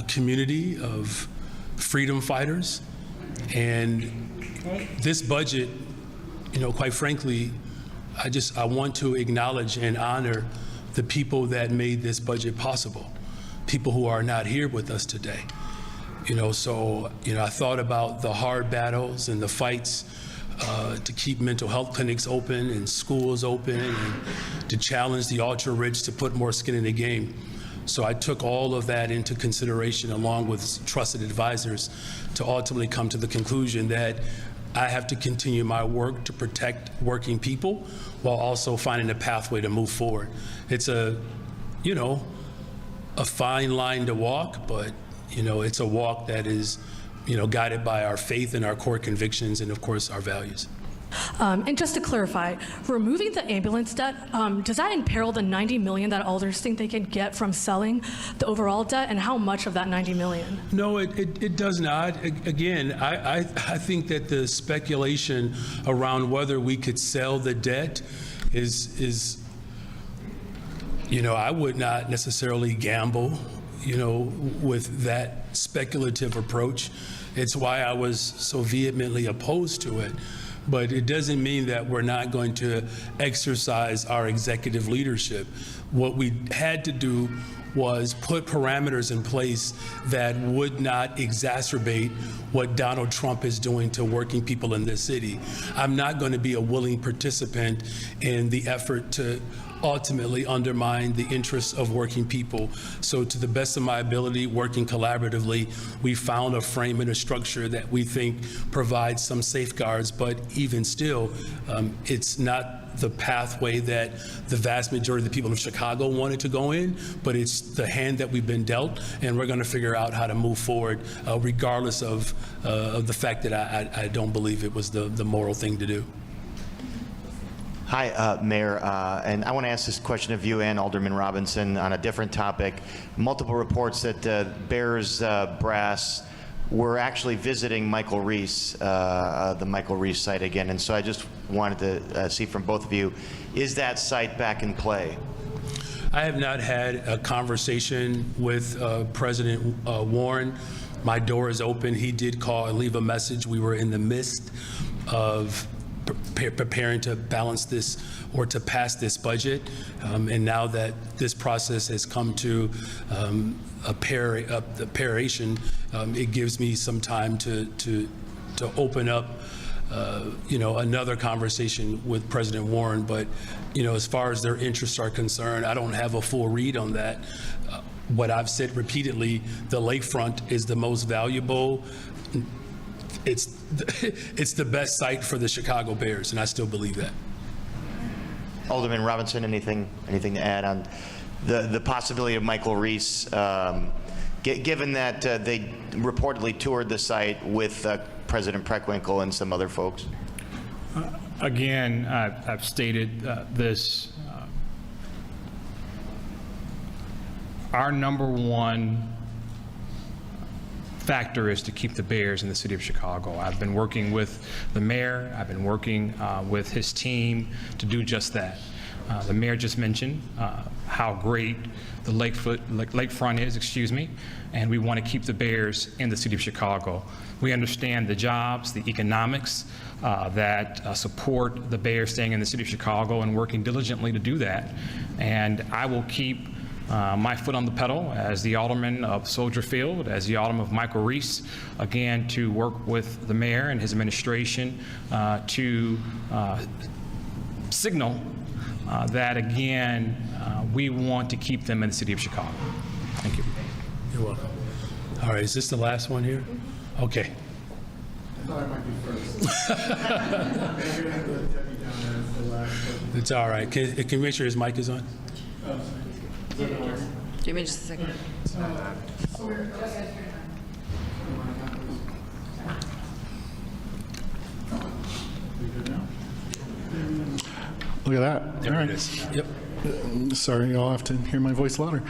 community of freedom fighters. And this budget, you know, quite frankly, I want to acknowledge and honor the people that made this budget possible, people who are not here with us today. You know, so, you know, I thought about the hard battles and the fights to keep mental health clinics open and schools open, and to challenge the ultra-rich to put more skin in the game. So I took all of that into consideration, along with trusted advisors, to ultimately come to the conclusion that I have to continue my work to protect working people while also finding a pathway to move forward. It's a, you know, a fine line to walk, but, you know, it's a walk that is, you know, guided by our faith and our core convictions and, of course, our values. And just to clarify, removing the ambulance debt, does that imperil the $90 million that alders think they can get from selling the overall debt, and how much of that $90 million? No, it does not. Again, I think that the speculation around whether we could sell the debt is, you know, I would not necessarily gamble, you know, with that speculative approach. It's why I was so vehemently opposed to it. But it doesn't mean that we're not going to exercise our executive leadership. What we had to do was put parameters in place that would not exacerbate what Donald Trump is doing to working people in this city. I'm not going to be a willing participant in the effort to ultimately undermine the interests of working people. So to the best of my ability, working collaboratively, we found a frame and a structure that we think provides some safeguards, but even still, it's not the pathway that the vast majority of the people of Chicago wanted to go in, but it's the hand that we've been dealt, and we're going to figure out how to move forward, regardless of the fact that I don't believe it was the moral thing to do. Hi, Mayor, and I want to ask this question of you and Alderman Robinson on a different topic. Multiple reports that Bears brass were actually visiting Michael Reese, the Michael Reese site again, and so I just wanted to see from both of you, is that site back in play? I have not had a conversation with President Warren. My door is open. He did call and leave a message. We were in the midst of preparing to balance this or to pass this budget. And now that this process has come to a paration, it gives me some time to open up another conversation with President Warren. But, as far as their interests are concerned, I don't have a full read on that. What I've said repeatedly, the lakefront is the most valuable. It's the best site for the Chicago Bears, and I still believe that. Alderman Robinson, anything to add on the possibility of Michael Reese, given that they reportedly toured the site with President Preckwinkle and some other folks? Again, I've stated this. Our number one factor is to keep the Bears in the city of Chicago. I've been working with the mayor. I've been working with his team to do just that. The mayor just mentioned how great the lakefront is, and we want to keep the Bears in the city of Chicago. We understand the jobs, the economics that support the Bears staying in the city of Chicago and working diligently to do that. And I will keep my foot on the pedal as the alderman of Soldier Field, as the alderman of Michael Reese, again, to work with the mayor and his administration to signal that, again, we want to keep them in the city of Chicago. Thank you. You're welcome. All right, is this the last one here? Okay. I thought I might be first. It's all right. Can you make sure his mic is on? Give me just a second. Look at that. There it is. Yep. Sorry, you'll have to hear my voice louder.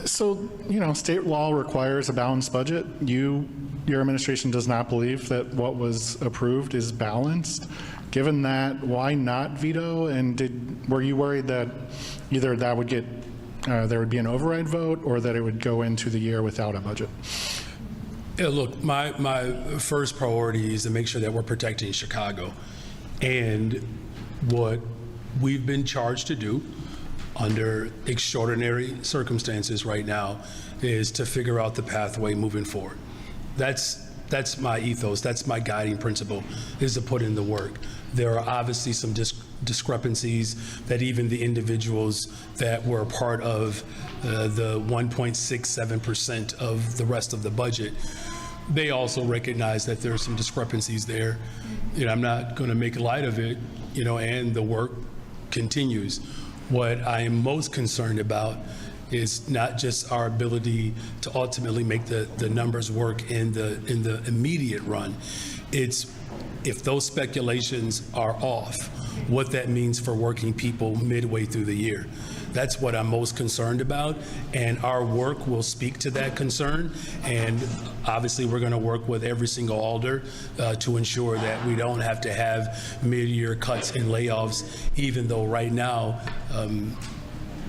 So, state law requires a balanced budget. Your administration does not believe that what was approved is balanced. Given that, why not veto? And were you worried that either that would there would be an override vote, or that it would go into the year without a budget? Yeah, look, my first priority is to make sure that we're protecting Chicago. And what we've been charged to do under extraordinary circumstances right now is to figure out the pathway moving forward. That's my ethos. That's my guiding principle, is to put in the work. There are obviously some discrepancies that even the individuals that were a part of the 1.67% of the rest of the budget, they also recognize that there are some discrepancies there. I'm not going to make light of it, and the work continues. What I am most concerned about is not just our ability to ultimately make the numbers work in the immediate run. It's if those speculations are off, what that means for working people midway through the year. That's what I'm most concerned about, and our work will speak to that concern. And obviously, we're going to work with every single alder to ensure that we don't have to have mid-year cuts and layoffs, even though right now,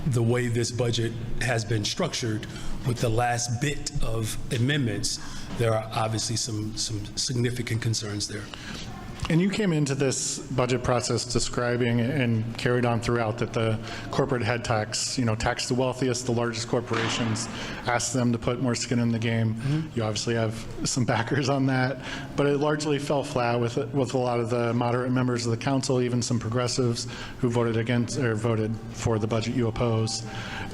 the way this budget has been structured with the last bit of amendments, there are obviously some significant concerns there. And you came into this budget process describing and carried on throughout that the corporate head tax, tax the wealthiest, the largest corporations, asked them to put more skin in the game. Mm-hmm. You obviously have some backers on that, but it largely fell flat with a lot of the moderate members of the council, even some progressives who voted against or voted for the budget you oppose.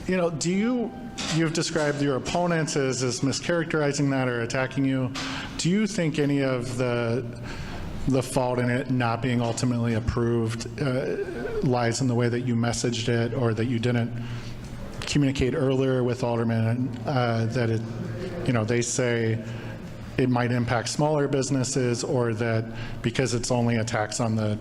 You've described your opponents as mischaracterizing that or attacking you. Do you think any of the fault in it not being ultimately approved lies in the way that you messaged it, or that you didn't communicate earlier with aldermen that they say it might impact smaller businesses, or that because it's only a tax on the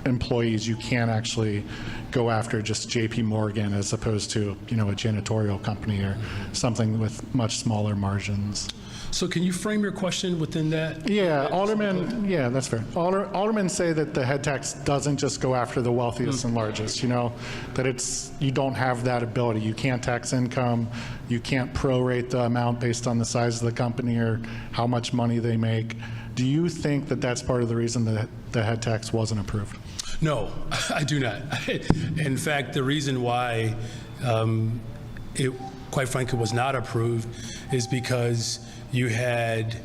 employees, you can't actually go after just JP Morgan as opposed to a janitorial company or something with much smaller margins? So can you frame your question within that? Yeah, Alderman, yeah, that's fair. Aldermen say that the head tax doesn't just go after the wealthiest and largest, you know, that you don't have that ability. You can't tax income, you can't prorate the amount based on the size of the company or how much money they make. Do you think that that's part of the reason that the head tax wasn't approved? No, I do not. In fact, the reason why it, quite frankly, was not approved is because you had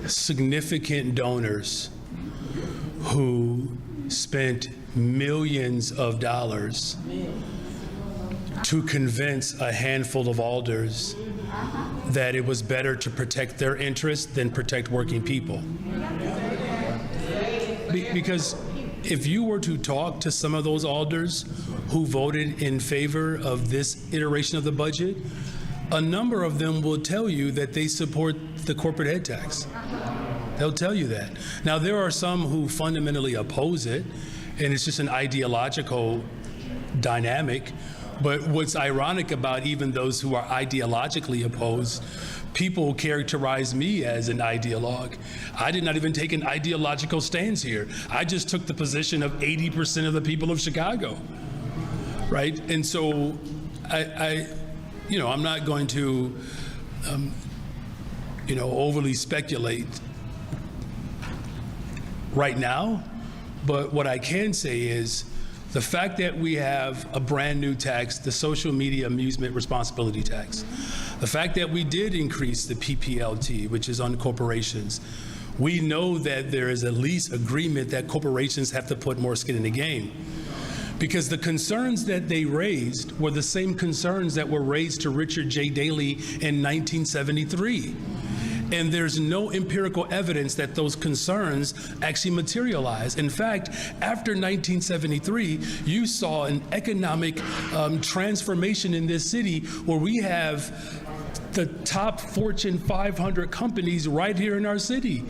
significant donors who spent millions of dollars to convince a handful of alders that it was better to protect their interests than protect working people. Because if you were to talk to some of those alders who voted in favor of this iteration of the budget, a number of them will tell you that they support the corporate head tax. They'll tell you that. Now, there are some who fundamentally oppose it, and it's just an ideological dynamic. But what's ironic about even those who are ideologically opposed, people characterize me as an ideologue. I did not even take an ideological stance here. I just took the position of 80% of the people of Chicago, right? And so I'm not going to, overly speculate right now, but what I can say is the fact that we have a brand new tax, the social media amusement responsibility tax, the fact that we did increase the PPLT, which is on corporations, we know that there is at least agreement that corporations have to put more skin in the game. Because the concerns that they raised were the same concerns that were raised to Richard J. Daley in 1973. And there's no empirical evidence that those concerns actually materialize. In fact, after 1973, you saw an economic transformation in this city where we have the top Fortune 500 companies right here in our city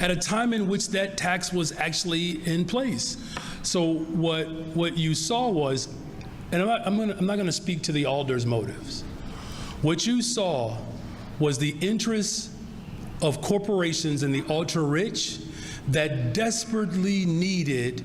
at a time in which that tax was actually in place. So what you saw was, and I'm not going to speak to the alders' motives. What you saw was the interests of corporations and the ultra-rich that desperately needed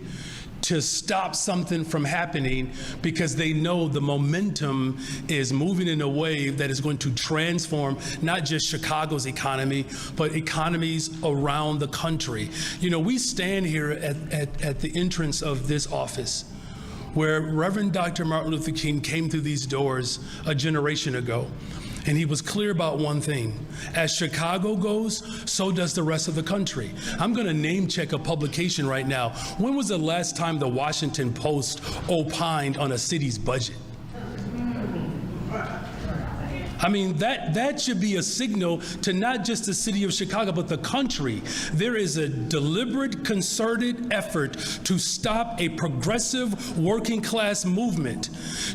to stop something from happening because they know the momentum is moving in a way that is going to transform not just Chicago's economy, but economies around the country. You know, we stand here at the entrance of this office where Reverend Dr. Martin Luther King came through these doors a generation ago. And he was clear about one thing. As Chicago goes, so does the rest of the country. I'm going to name check a publication right now. When was the last time the Washington Post opined on a city's budget? I mean, that should be a signal to not just the city of Chicago, but the country. There is a deliberate, concerted effort to stop a progressive working class movement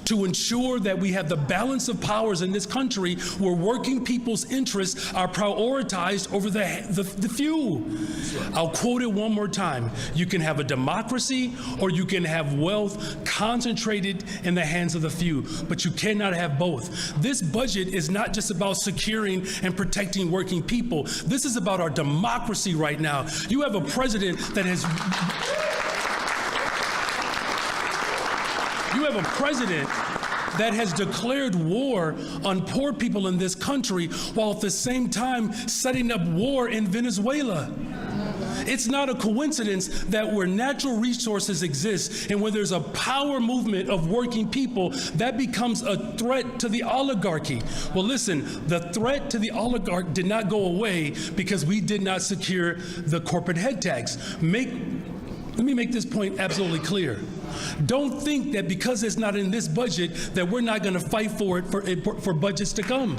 to ensure that we have the balance of powers in this country where working people's interests are prioritized over the few. I'll quote it one more time. You can have a democracy or you can have wealth concentrated in the hands of the few, but you cannot have both. This budget is not just about securing and protecting working people. This is about our democracy right now. You have a president that has declared war on poor people in this country while at the same time setting up war in Venezuela. It's not a coincidence that where natural resources exist and where there's a power movement of working people, that becomes a threat to the oligarchy. Well, listen, the threat to the oligarch did not go away because we did not secure the corporate head tax. Let me make this point absolutely clear. Don't think that because it's not in this budget that we're not going to fight for it for budgets to come.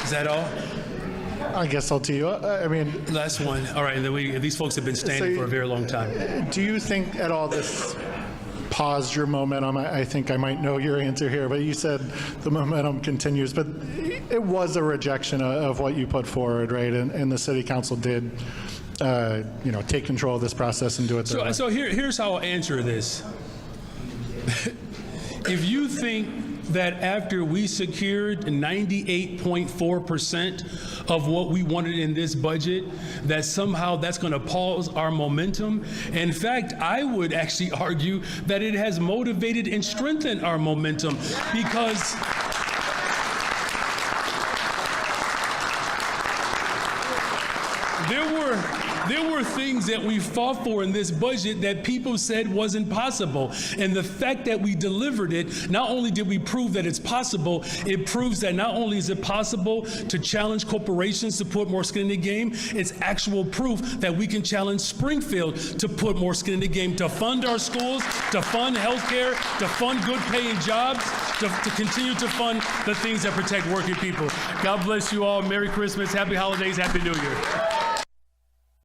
Is that all? I guess I'll tee you up. I mean, last one. All right, and then these folks have been standing for a very long time. Do you think at all this paused your momentum? I think I might know your answer here, but you said the momentum continues. But it was a rejection of what you put forward, right? And the city council did take control of this process and do it their way. So here's how I'll answer this. If you think that after we secured 98.4% of what we wanted in this budget, that somehow that's going to pause our momentum, in fact, I would actually argue that it has motivated and strengthened our momentum, because there were things that we fought for in this budget that people said wasn't possible. And the fact that we delivered it, not only did we prove that it's possible, it proves that not only is it possible to challenge corporations to put more skin in the game, it's actual proof that we can challenge Springfield to put more skin in the game, to fund our schools, to fund healthcare, to fund good paying jobs, to continue to fund the things that protect working people. God bless you all. Merry Christmas, Happy Holidays, Happy New Year.